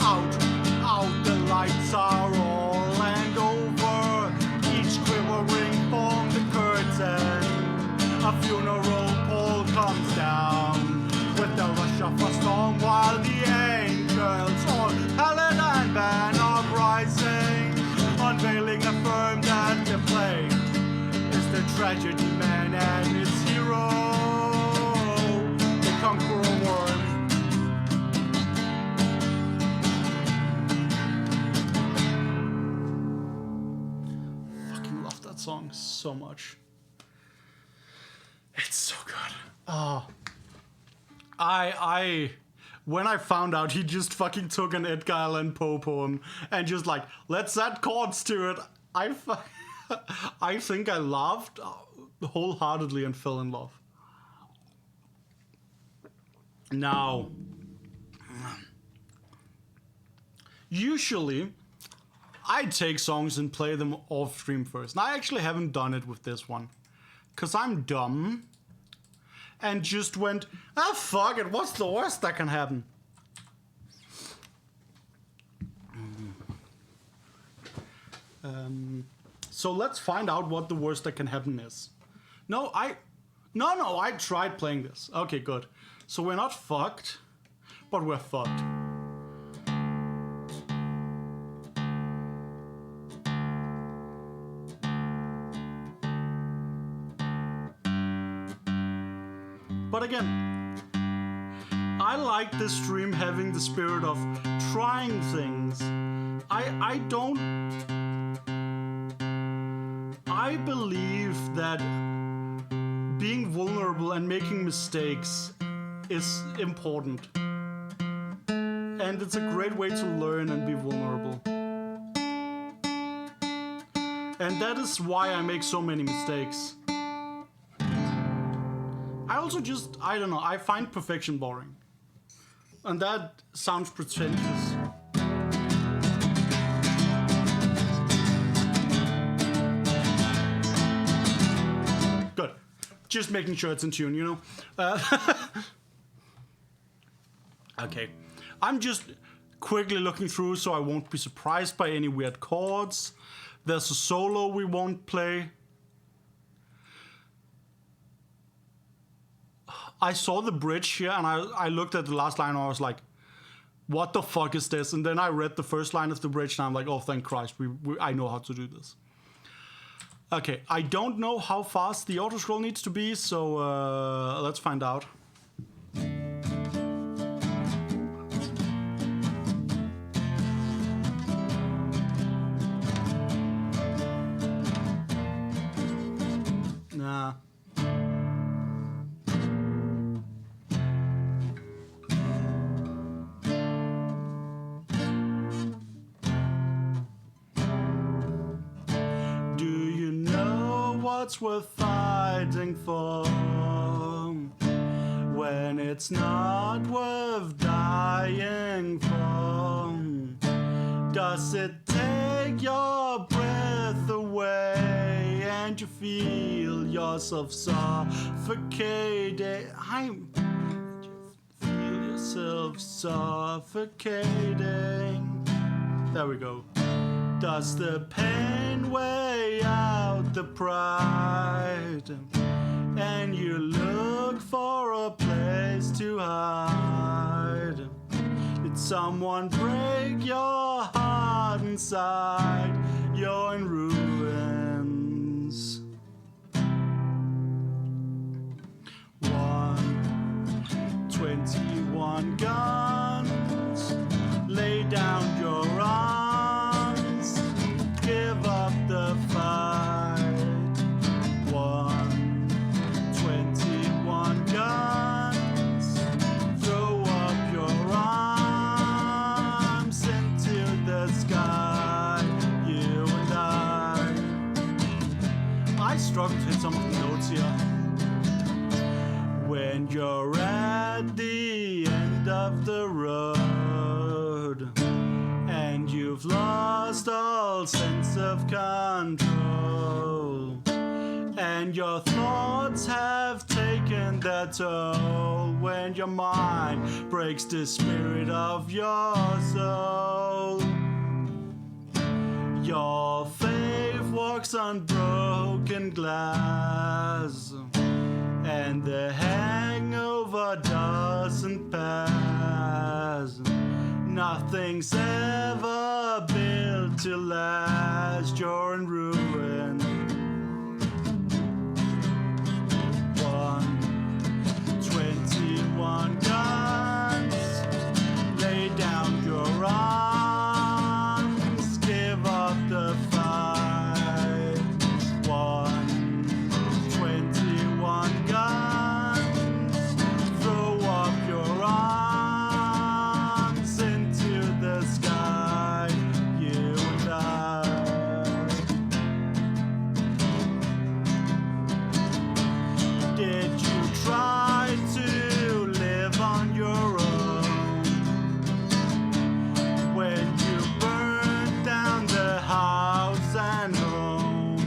Out, the lights are all and over. Each quivering form the curtain. A funeral pole comes down with the rush of a storm, while the angels, all pallid and ban, are rising, unveiling the firm that the play is the tragedy man and its hero, the Conqueror Worm. Fucking love that song so much. It's so good. Oh, when I found out he just fucking took an Edgar Allan Poe poem and just like, let's add chords to it, I think I laughed wholeheartedly and fell in love. Now, usually I take songs and play them off stream first. And I actually haven't done it with this one, because I'm dumb. And just went, fuck it, what's the worst that can happen? So let's find out what the worst that can happen is. No, I tried playing this. Okay, good. So we're not fucked, but we're fucked. But again, I like this stream having the spirit of trying things. I believe that being vulnerable and making mistakes is important. And it's a great way to learn and be vulnerable. And that is why I make so many mistakes. I also just, I don't know, I find perfection boring. And that sounds pretentious. Good. Just making sure it's in tune, you know? Okay. I'm just quickly looking through so I won't be surprised by any weird chords. There's a solo we won't play. I saw the bridge here and I looked at the last line and I was like, what the fuck is this? And then I read the first line of the bridge and I'm like, oh, thank Christ, I know how to do this. Okay, I don't know how fast the auto scroll needs to be, so let's find out. Nah. What's worth fighting for when it's not worth dying for? Does it take your breath away and you feel yourself suffocating? Feel yourself suffocating. There we go. Does the pain weigh out the pride? And you look for a place to hide. Did someone break your heart inside? You're in ruins. 121 guns. Lay down your arms. Give up the fight. 121 guns. Throw up your arms into the sky. You and I struggle to hit some of the notes here. When you're at the end of the road and you've lost all sense of control, and your thoughts have taken their toll, when your mind breaks the spirit of your soul, your faith walks on broken glass, and the hangover doesn't pass. Nothing's ever built to last. You're in ruin. 121 guns. Lay down your arms. Give up the fight. 121 guns. Throw up your arms into the sky. You and I. Did you try to live on your own when you burned down the house and home?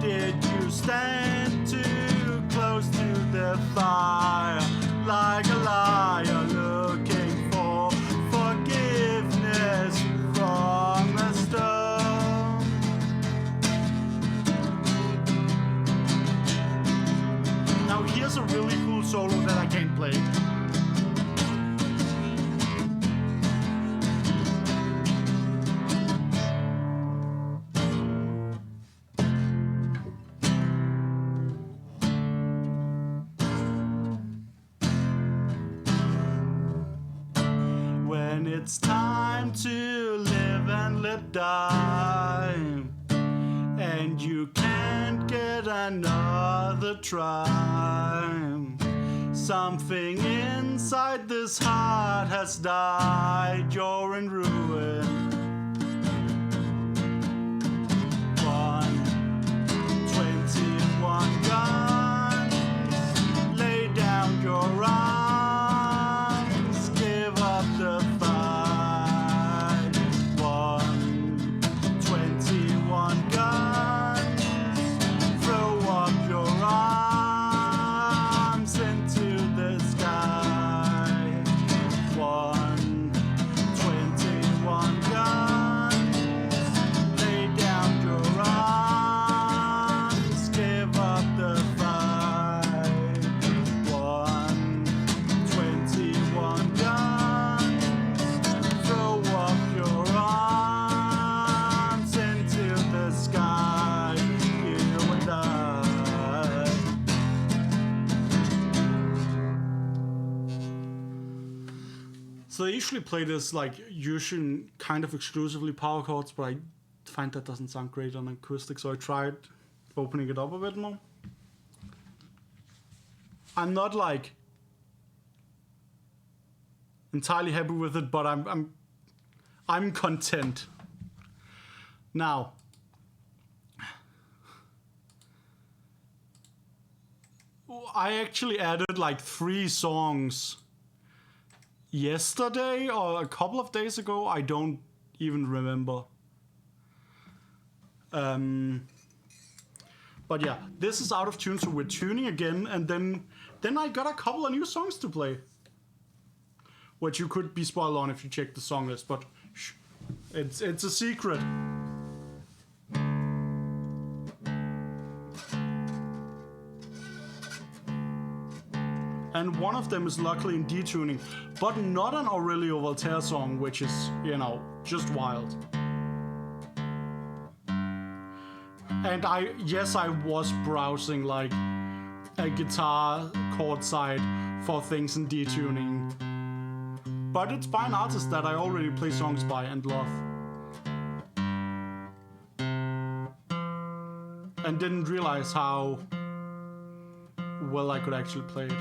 Did you stand too close to the fire like a liar looking for forgiveness from a stone? Now here's a really cool solo that I can't play. When it's time to live and let die, and you can't get another try, something inside this heart has died. You're in ruin. So I usually play this like using kind of exclusively power chords, but I find that doesn't sound great on acoustic, so I tried opening it up a bit more. I'm not like entirely happy with it, but I'm content. Now, I actually added like 3 songs yesterday or a couple of days ago. I don't even remember. But yeah, this is out of tune, so we're tuning again, and then I got a couple of new songs to play, which you could be spoiled on if you check the song list, but shh, it's a secret. And one of them is luckily in detuning, but not an Aurelio Voltaire song, which is, you know, just wild. And I was browsing like a guitar chord site for things in detuning, but it's by an artist that I already play songs by and love, and didn't realize how well I could actually play it.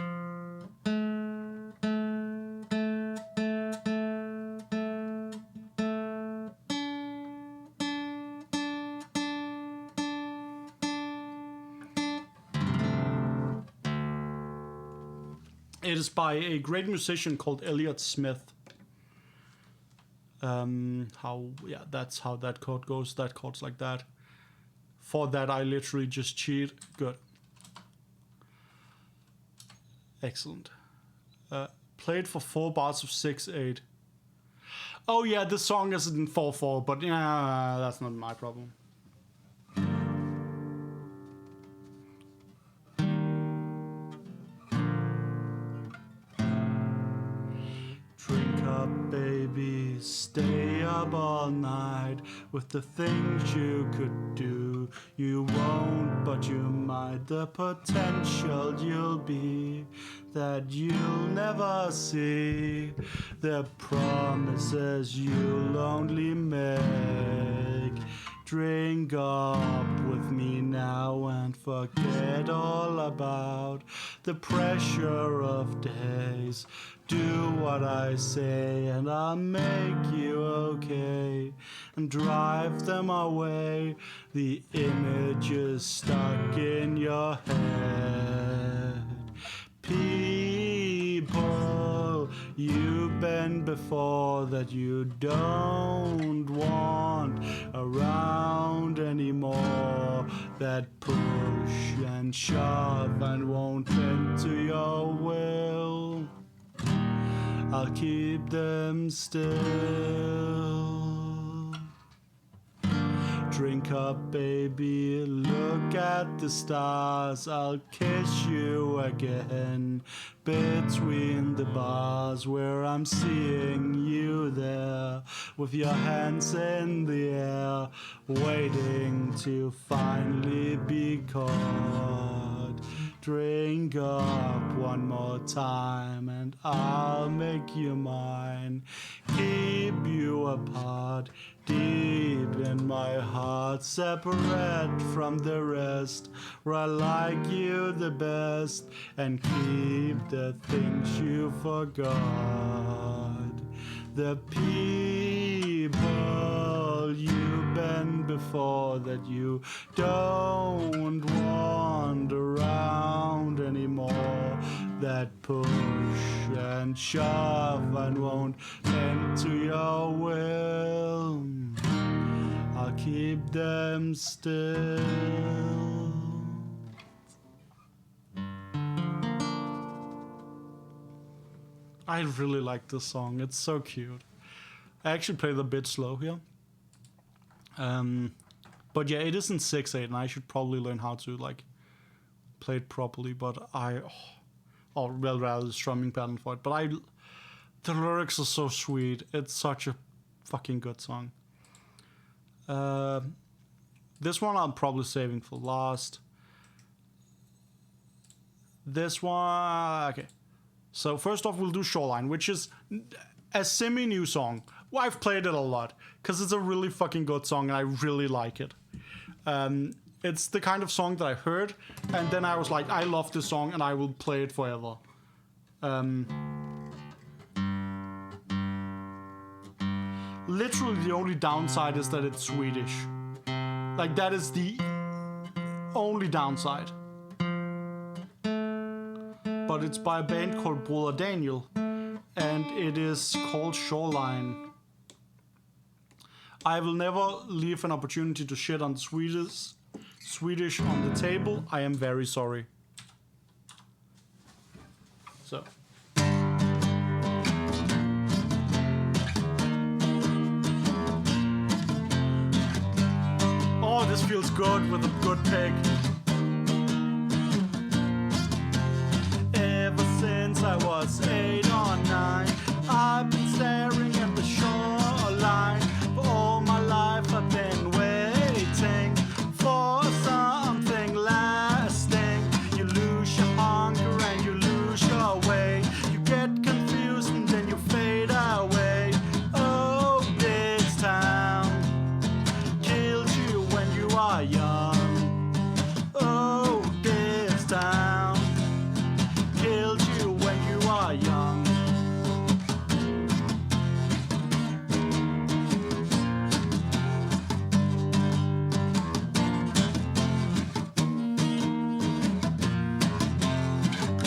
It is by a great musician called Elliott Smith. That's how that chord goes. That chord's like that. For that, I literally just cheat. Good. Excellent. Played for 4 bars of 6/8. Oh yeah, this song is in 4/4, but yeah, that's not my problem. Baby, stay up all night with the things you could do. You won't, but you might. The potential you'll be that you'll never see. The promises you'll only make. Drink up with me now and forget all about the pressure of days. Do what I say and I'll make you okay and drive them away. The images stuck in your head. People you've been before that you don't want around anymore, that push and shove and won't bend to your will. I'll keep them still. Drink up, baby, look at the stars. I'll kiss you again between the bars where I'm seeing you there with your hands in the air, waiting to finally be caught. Drink up one more time and I'll make you mine. Keep you apart, deep in my heart, separate from the rest, where I like you the best and keep the things you forgot. The people you've been before that you don't want around anymore, that push and shove and won't bend to your will. I'll keep them still. I really like this song. It's so cute. I actually played a bit slow here. But yeah, it is in 6/8, and I should probably learn how to like play it properly. But or well, rather the strumming pattern for it. But the lyrics are so sweet. It's such a fucking good song. This one I'm probably saving for last. This one, okay. So first off, we'll do Shoreline, which is a semi-new song. Well, I've played it a lot because it's a really fucking good song and I really like it. It's the kind of song that I heard and then I was like, I love this song and I will play it forever. Literally the only downside is that it's Swedish. Like, that is the only downside. But it's by a band called Brother Daniel, and it is called Shoreline. I will never leave an opportunity to shit on the Swedish on the table. I am very sorry. So. Oh, this feels good with a good pick. Ever since I was 8 or 9, I've been staring at the shoreline. For all my life I've been waiting for something lasting. You lose your hunger and you lose your way. You get confused and then you fade away. Oh, this town kills you when you are young. Oh, this town kills you when you are young.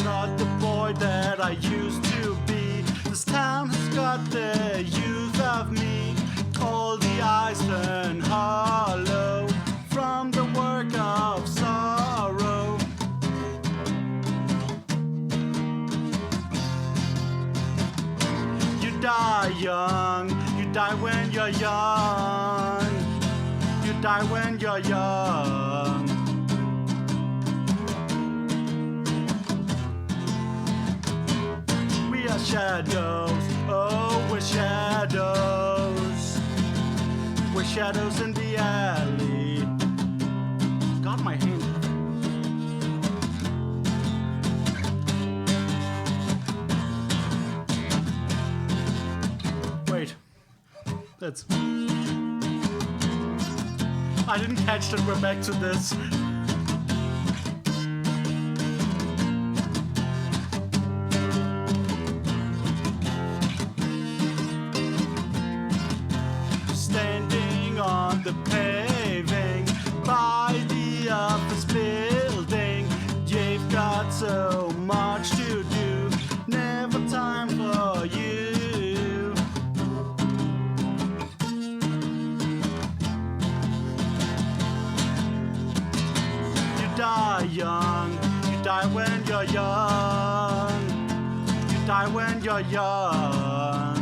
Not the boy that I used to be. This town has got the youth of me. All the eyes turn hollow from the work of sorrow. You die young, you die when you're young. You die when you're young. We are shadows, oh, we're shadows. We're shadows in the alley. Got my hand. Wait. That's. I didn't catch that we're back to this. Standing on the paving by the office building. You've got so much to do, never time for you. You die young, you die when you're young. You die when you're young.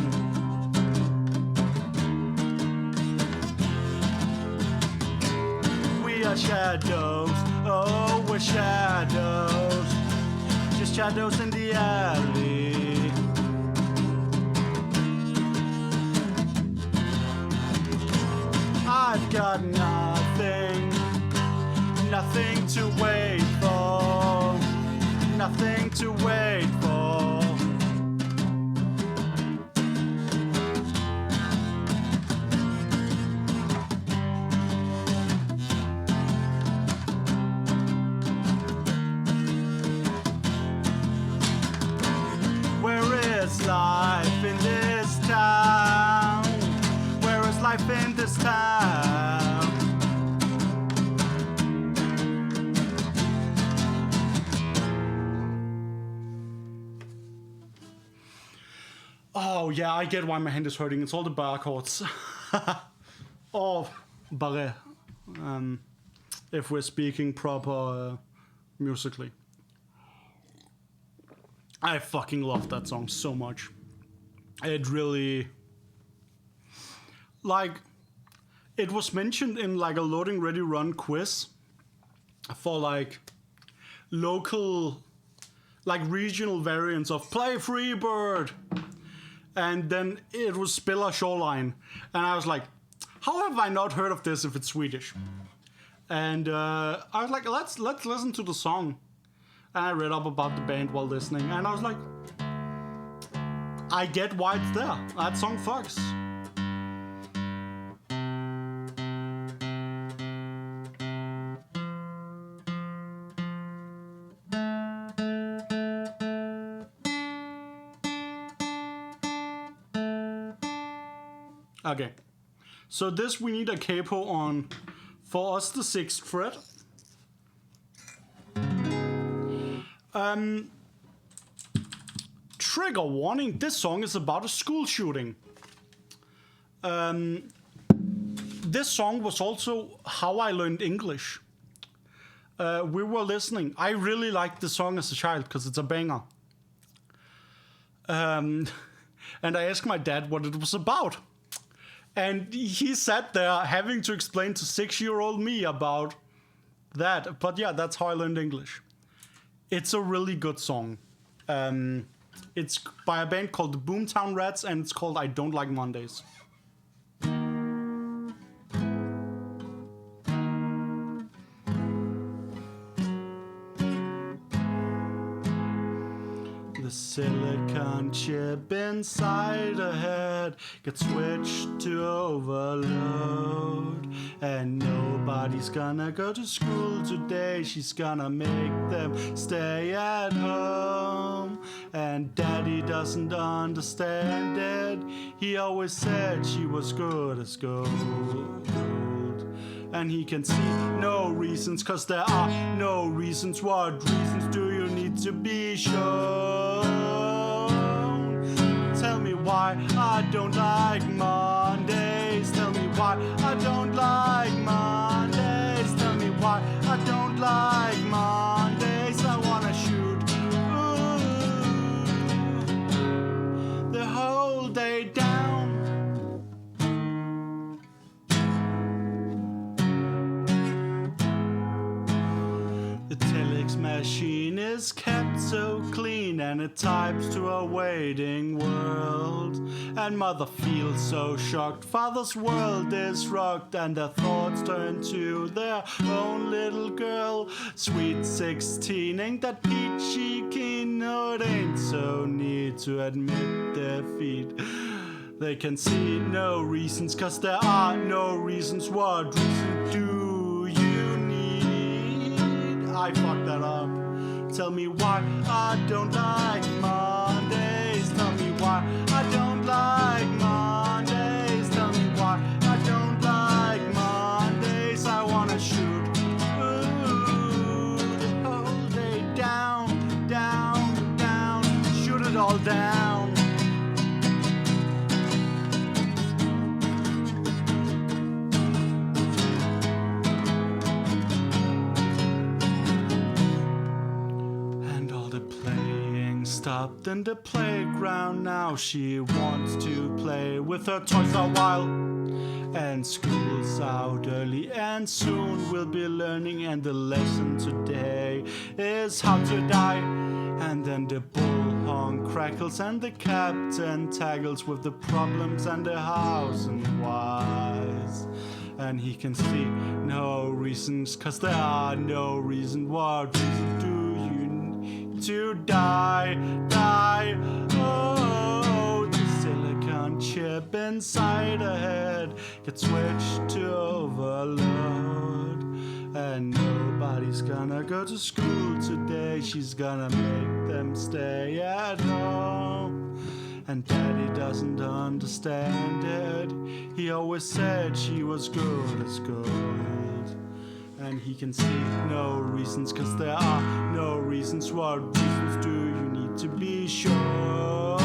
We are shadows, oh, we're shadows. Just shadows in the alley. I've got nothing, nothing to wait for, nothing to wait for. Where is life in this town? Where is life in this town? Oh yeah, I get why my hand is hurting. It's all the bar chords. Oh, barre. If we're speaking proper musically. I fucking love that song so much. It really, like, it was mentioned in like a Loading Ready Run quiz for like local, like regional variants of Play Freebird. And then it was Spiller Shoreline. And I was like, how have I not heard of this if it's Swedish? And I was like, let's listen to the song. And I read up about the band while listening, and I was like, I get why it's there. That song fucks. Okay, so this we need a capo on. For us, the 6th fret. Trigger warning, this song is about a school shooting. This song was also how I learned English. We were listening. I really liked the song as a child because it's a banger. And I asked my dad what it was about. And he sat there having to explain to 6-year-old me about that. But yeah, that's how I learned English. It's a really good song. It's by a band called the Boomtown Rats, and it's called I Don't Like Mondays. The silicon chip inside her head gets switched to overload. And nobody's gonna go to school today. She's gonna make them stay at home. And daddy doesn't understand it. He always said she was good as gold. And he can see no reasons, cause there are no reasons. What reasons do you need to be shown? Tell me why I don't like Mondays. Tell me why I don't like Mondays. Tell me why I don't like Mondays. I wanna shoot the whole day down. Machine is kept so clean and it types to a waiting world. And mother feels so shocked. Father's world is rocked and their thoughts turn to their own little girl. Sweet 16, ain't that peachy keen? No, it ain't so neat to admit defeat. They can see no reasons, cause there are no reasons. What reason do you need? I fucked that up. Tell me why I don't like Mondays. Tell me why I don't like Mondays. Tell me why I don't like Mondays. I wanna shoot the whole day down, down, down. Shoot it all down. Stopped in the playground now. She wants to play with her toys a while. And school's out early and soon we'll be learning. And the lesson today is how to die. And then the bullhorn crackles and the captain tackles with the problems and the house and whys. And he can see no reasons, cause there are no reasons. What reason do to die, die? Oh, the silicon chip inside her head gets switched to overload. And nobody's gonna go to school today. She's gonna make them stay at home. And daddy doesn't understand it. He always said she was good as gold. And he can see no reasons, cause there are no reasons. What reasons do you need to be shown?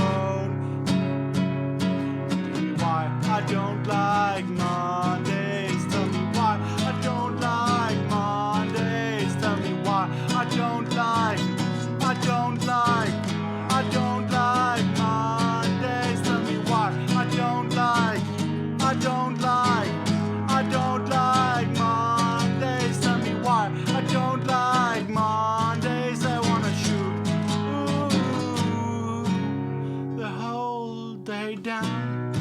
Tell me why I don't like Mondays. Tell me why I don't like Mondays. Tell me why I don't like, I don't like, I don't like Mondays. Tell me why I don't like, I don't like, I don't like Mondays. Tell me why I don't like Mondays. I wanna shoot the whole day down.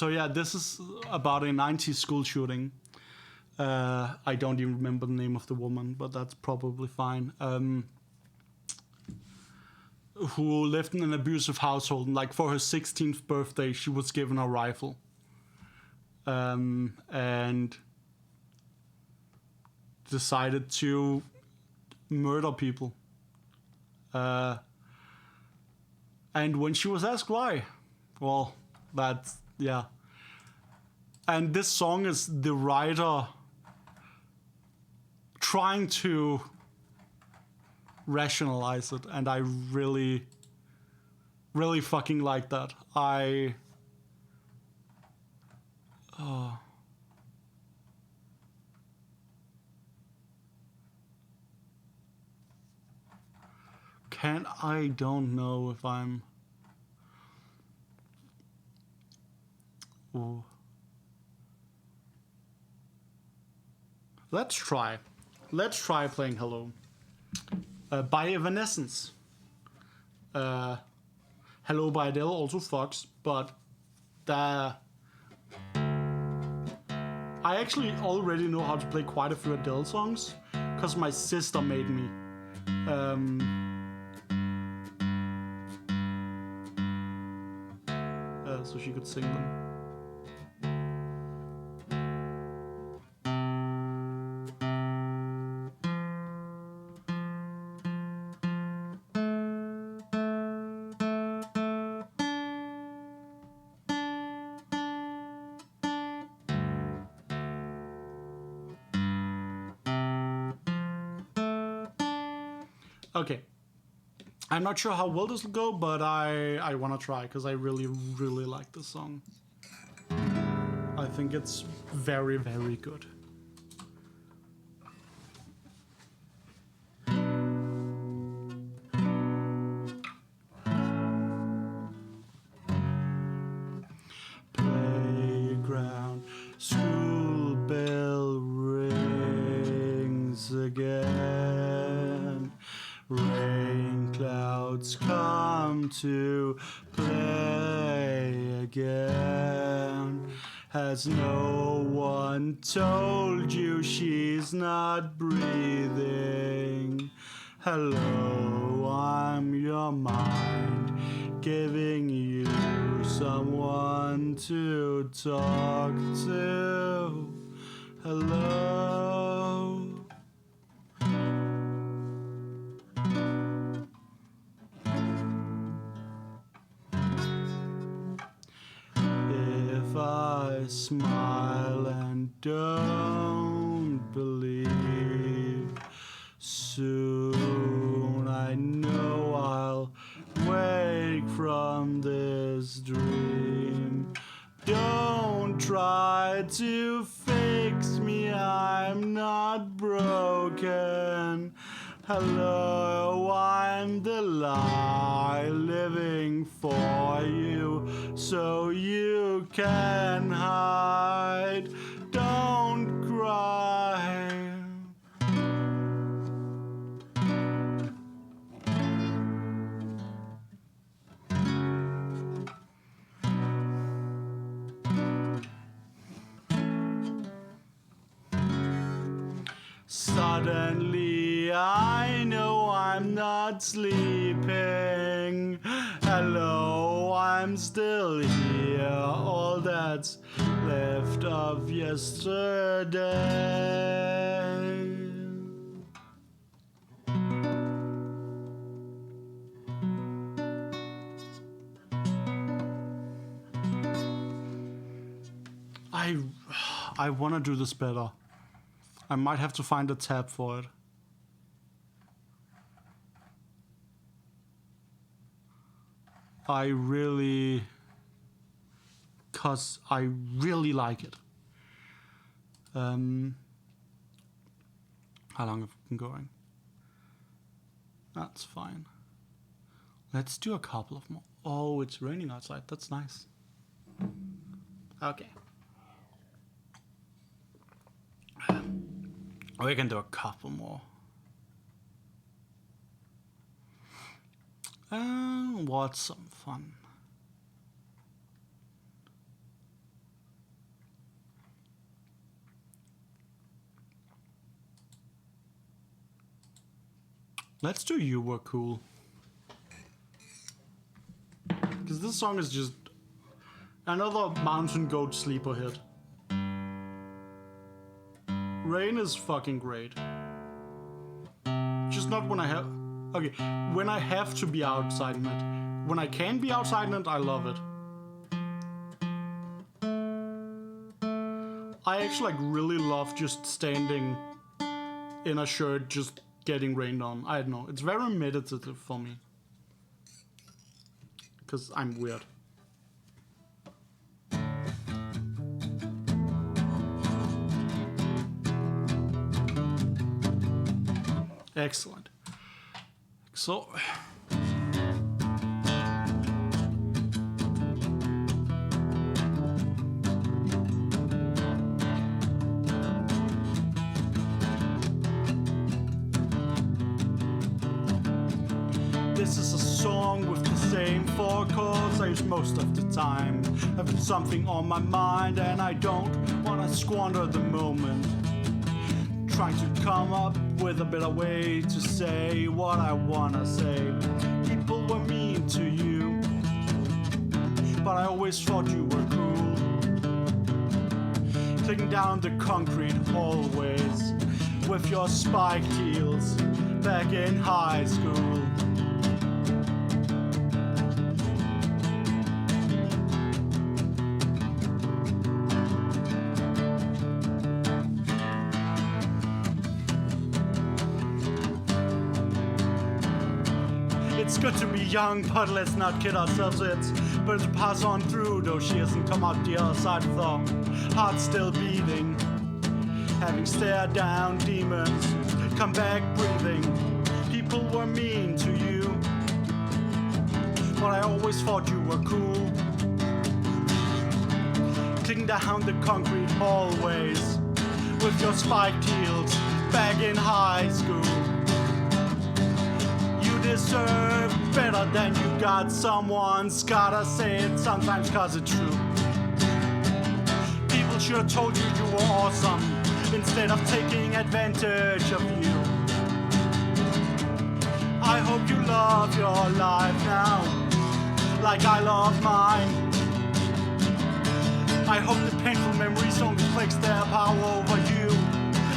So yeah, this is about a 90s school shooting. I don't even remember the name of the woman, but that's probably fine. Who lived in an abusive household, and like for her 16th birthday, she was given a rifle. And decided to murder people. And when she was asked why, well, that's, yeah. And this song is the writer trying to rationalize it, and I really, really fucking like that. I don't know if I'm... Ooh. Let's try playing Hello. By Evanescence. Hello by Adele also fucks, but I actually already know how to play quite a few Adele songs, because my sister made me. So she could sing them. Okay. I'm not sure how well this will go, but I want to try, because I really, really like this song. I think it's very, very good. Playground, school bell rings again. Rain clouds come to play again. Has no one told you she's not breathing? Hello, I'm your mind, giving you someone to talk to. Hello. If I smile and don't believe, soon I know I'll wake from this dream. Don't try to fix me, I'm not broken. Hello, I'm the lie living for you, so you can hide. Don't cry. Suddenly I know I'm not sleeping. Hello, I'm still here. All that's left of yesterday. I want to do this better. I might have to find a tab for it. I really... Cause I really like it. How long have we been going? That's fine. Let's do a couple of more. Oh, it's raining outside. That's nice. Okay. We can do a couple more. What's some fun? Let's do You Were Cool. Because this song is just another mountain goat sleeper hit. Rain is fucking great. Just not when I have... Okay, when I have to be outside in it. When I can be outside in it, I love it. I actually like really love just standing in a shirt, just getting rained on. I don't know. It's very meditative for me. Because I'm weird. Excellent. So... This is a song with the same 4 chords I use most of the time. I've got something on my mind and I don't wanna squander the moment. Trying to come up with a better way to say what I wanna say. People were mean to you, but I always thought you were cool. Clicking down the concrete hallways with your spiked heels back in high school. It's good to be young, but let's not kid ourselves. It's better to pass on through those years and come out the other side with our hearts still beating. Having stared down demons, come back breathing. People were mean to you, but I always thought you were cool. Clicking down the concrete hallways with your spiked heels back in high school. Deserve better than you got. Someone's gotta say it sometimes cause it's true. People should have told you you were awesome instead of taking advantage of you. I hope you love your life now like I love mine. I hope the painful memories only flex their power over you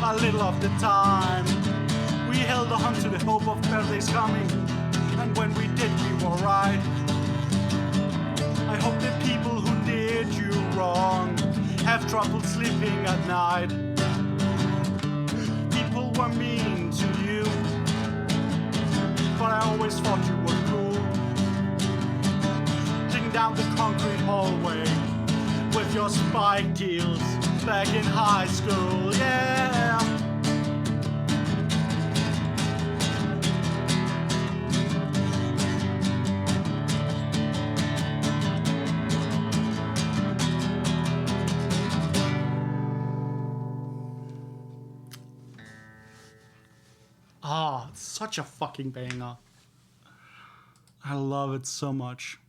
a little of the time. We held on to the hope of better days coming, and when we did, we were right. I hope the people who did you wrong have trouble sleeping at night. People were mean to you, but I always thought you were cool. Digging down the concrete hallway with your spiked heels back in high school, yeah. Ah, it's such a fucking banger. I love it so much.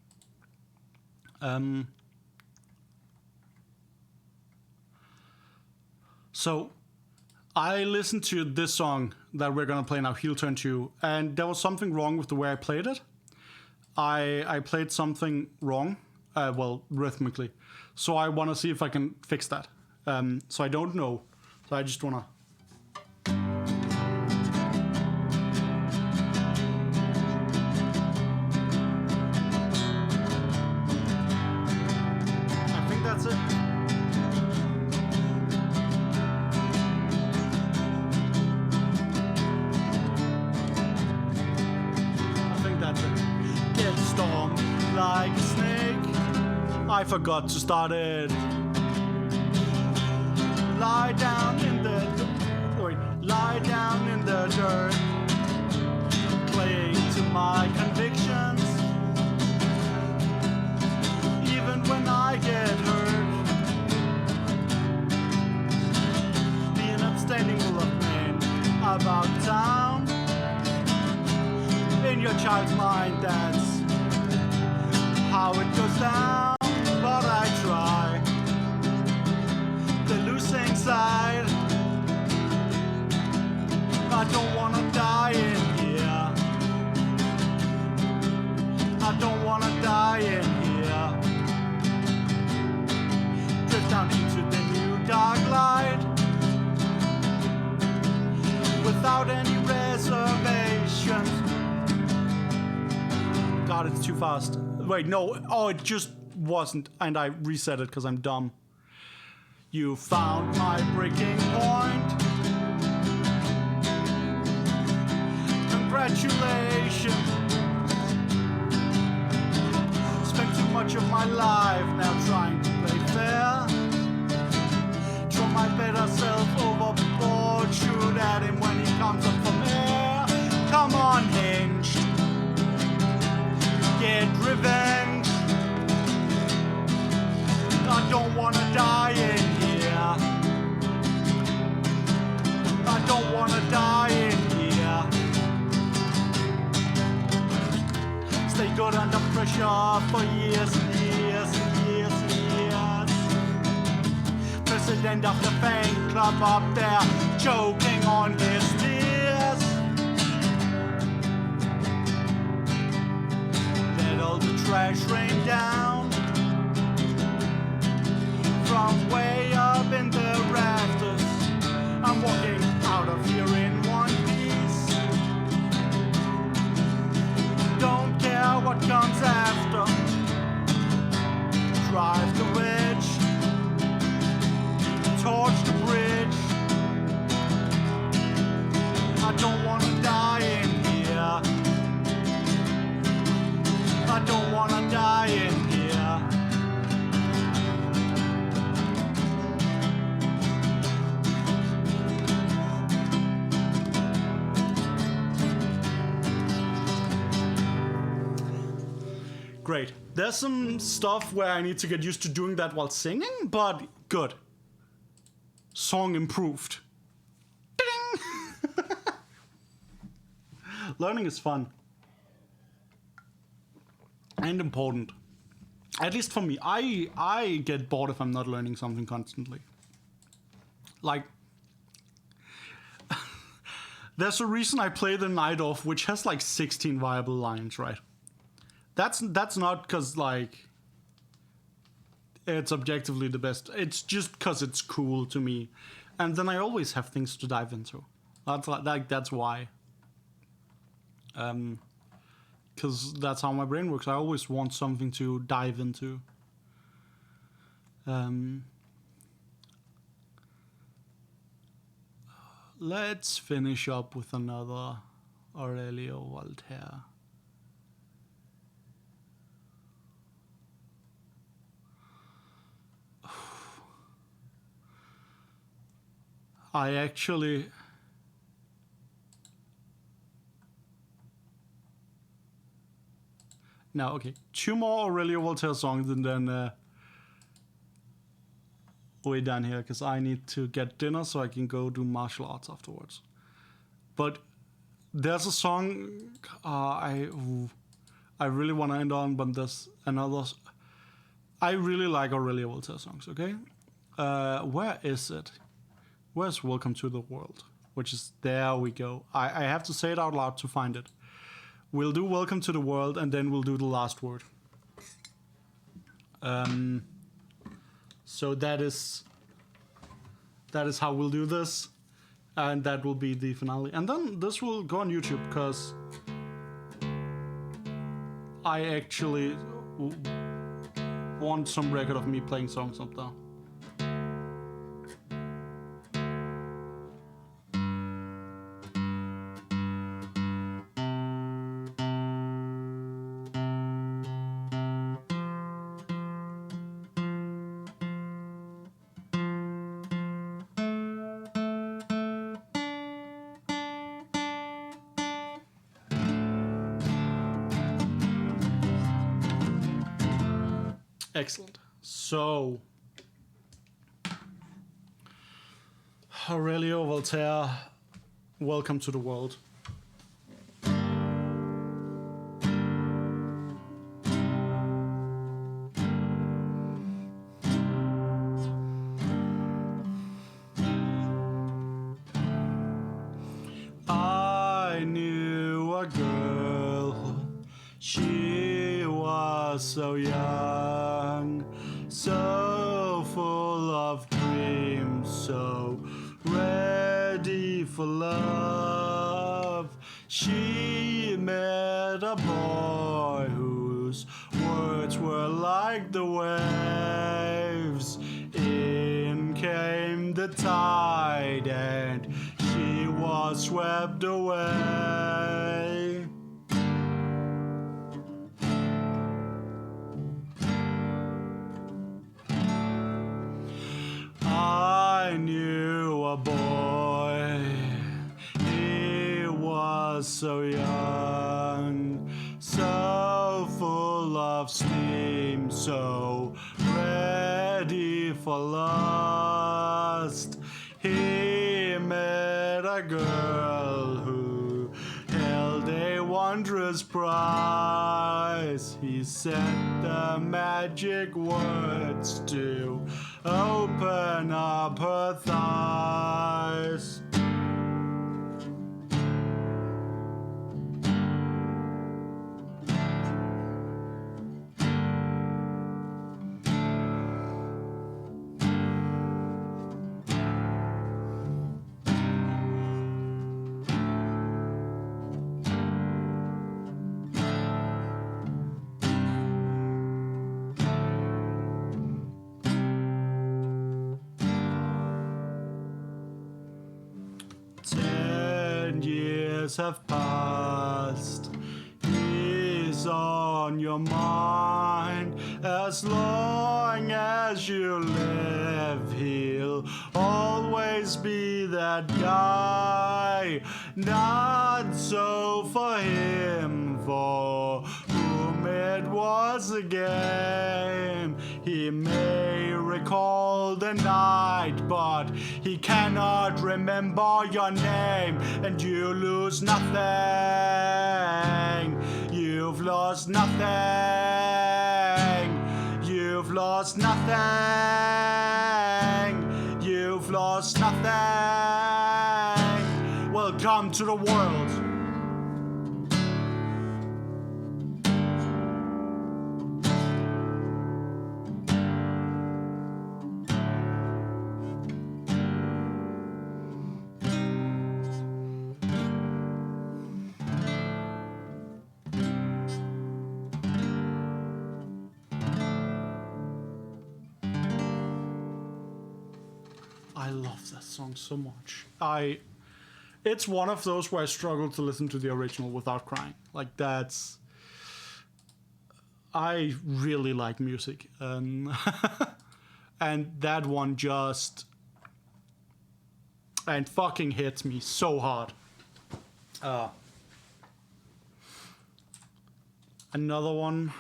So, I listened to this song that we're gonna play now, Heel Turn 2, and there was something wrong with the way I played it. I played something wrong, well, rhythmically. So I wanna see if I can fix that. So I don't know. So I just wanna... That's it. I think that's it. Get stormed like a snake. I forgot to start it. Lie down in the dirt. Cling to my convictions. Even when I get hurt, be an upstanding little man about town. In your child's mind, that's how it goes down. But I try the losing side. I don't wanna die in here. without any reservations. God, it's too fast. Wait, no. Oh, it just wasn't. And I reset it because I'm dumb. You found my breaking point. Congratulations. Spent too much of my life now trying to play fair. Throw my better self overboard. Shoot at him when he comes up from air. Come on, Hinged. Get revenge. I don't wanna die in here. I don't wanna die in here. Stay good under pressure for years and years and years and years. President of the fan club up there, choking on his tears. Let all the trash rain down from way up in the rafters. I'm walking out of here in one piece. Don't care what comes after. Drive the wedge, torch the bridge. I don't wanna die in here. I don't wanna die in here. Great. There's some stuff where I need to get used to doing that while singing, but good. Song improved. Ding! Learning is fun. And important. At least for me. I get bored if I'm not learning something constantly. Like, there's a reason I play The Night Off, which has like 16 viable lines, right? That's not because like it's objectively the best. It's just because it's cool to me, and then I always have things to dive into. That's why. Because that's how my brain works. I always want something to dive into. Let's finish up with another Aurelio Voltaire. I actually... Now, okay, 2 more Aurelio Voltaire songs and then we're done here, because I need to get dinner so I can go do martial arts afterwards. But there's a song I really want to end on, but there's another... I really like Aurelio Voltaire songs, okay? Where is it? Where's Welcome to the World? Which is, there we go. I have to say it out loud to find it. We'll do Welcome to the World, and then we'll do the last word. So that is how we'll do this, and that will be the finale. And then this will go on YouTube, because I actually want some record of me playing songs up there. Excellent. So, Aurelio Voltaire, Welcome to the World. I knew a girl, she was so young, so full of dreams, so ready for love. She met a boy whose words were like the waves. In came the tide and she was swept away. I knew a boy, he was so young, so full of steam, so ready for lust. He met a girl who held a wondrous prize. He said the magic words to open up her thighs. Have passed. He's on your mind. As long as you live, he'll always be that guy. Not so for him, for whom it was a game. He may recall the night, but he cannot remember your name, and you lose nothing. You've lost nothing. You've lost nothing. You've lost nothing. Welcome to the world. I love that song so much. It's one of those where I struggle to listen to the original without crying. Like I really like music, and that one just fucking hits me so hard. Another one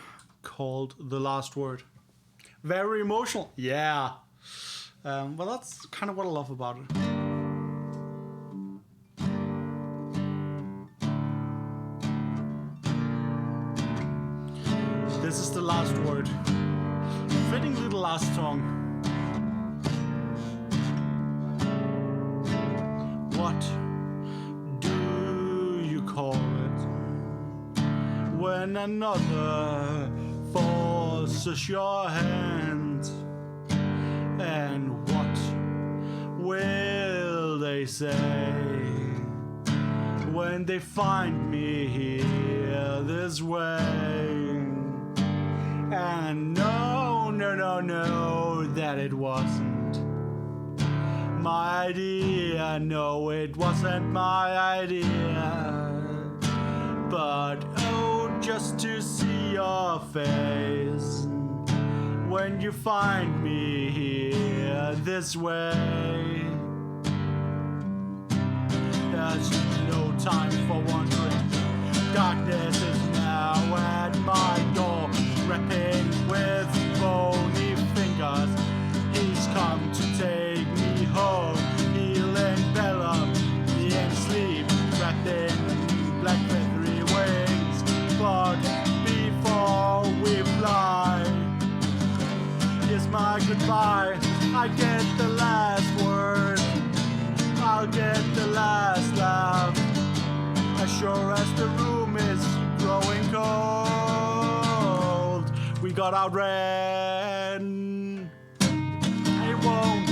called The Last Word. Very emotional. Yeah. Well, that's kind of what I love about it. This is the last word. Fittingly the last song. What do you call it when another forces your hand? And what will they say when they find me here this way? And no, that it wasn't my idea. No, it wasn't my idea. But oh, just to see your face when you find me here this way. There's no time for wandering. Darkness is now at my door, rapping with bony fingers. He's come to take me home. He'll envelop me in sleep, wrapped in black feathery wings. But before we fly, here's my goodbye. I get the last word. I'll get the last laugh. As sure as the room is growing cold, we got outran. I won't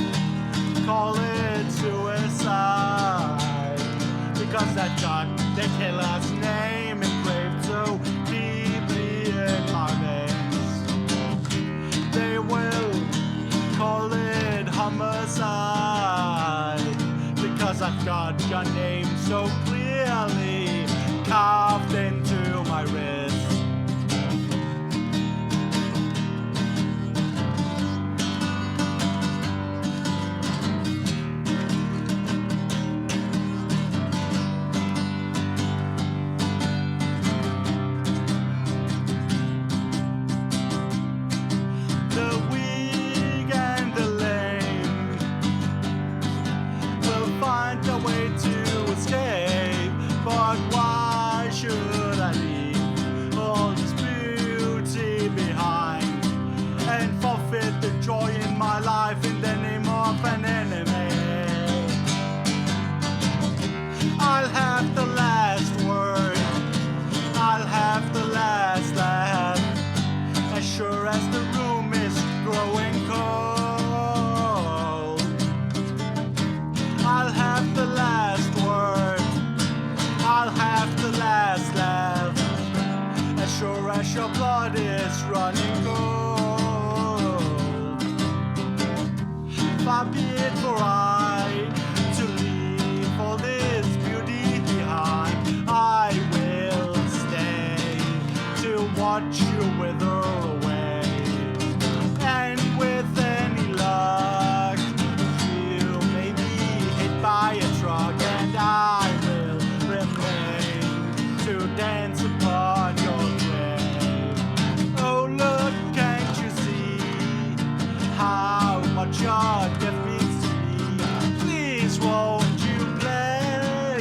call it suicide, because that goddamn the killer's name engraved so deeply in my veins. They will call it homicide because I've got your name so clearly carved into my wrist. The weak and the lame will find a way to escape, but why should I leave all this beauty behind and forfeit the joy in my life in the name of an enemy? I'll have the last word, I'll have the last laugh, as sure as the room is growing cold. I'll have the last word, I'll have the last laugh, as sure as your blood is running cold. Far be it for I to leave all this beauty behind. I will stay to watch you wither away, and with any luck you may be hit by a truck, and I will remain to dance upon your grave. Oh look, can't you see how much your death means to me? Please won't you play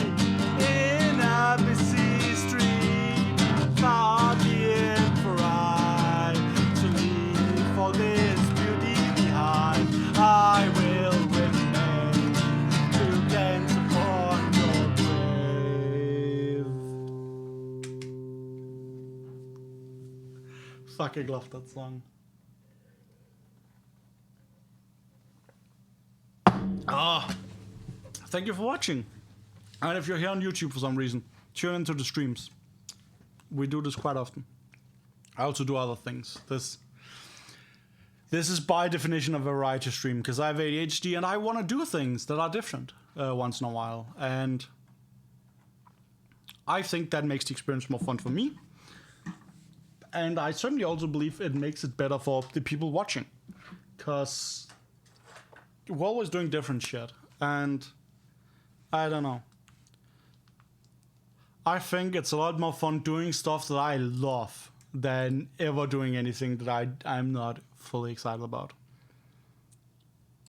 in a busy street? Far be it for I to leave all this beauty behind. I will remain to dance upon your grave. Fucking love that song. Thank you for watching. And if you're here on YouTube for some reason, tune into the streams. We do this quite often. I also do other things. This is by definition a variety stream because I have ADHD and I want to do things that are different once in a while. And I think that makes the experience more fun for me. And I certainly also believe it makes it better for the people watching. Because we're always doing different shit. And I don't know. I think it's a lot more fun doing stuff that I love than ever doing anything that I'm not fully excited about.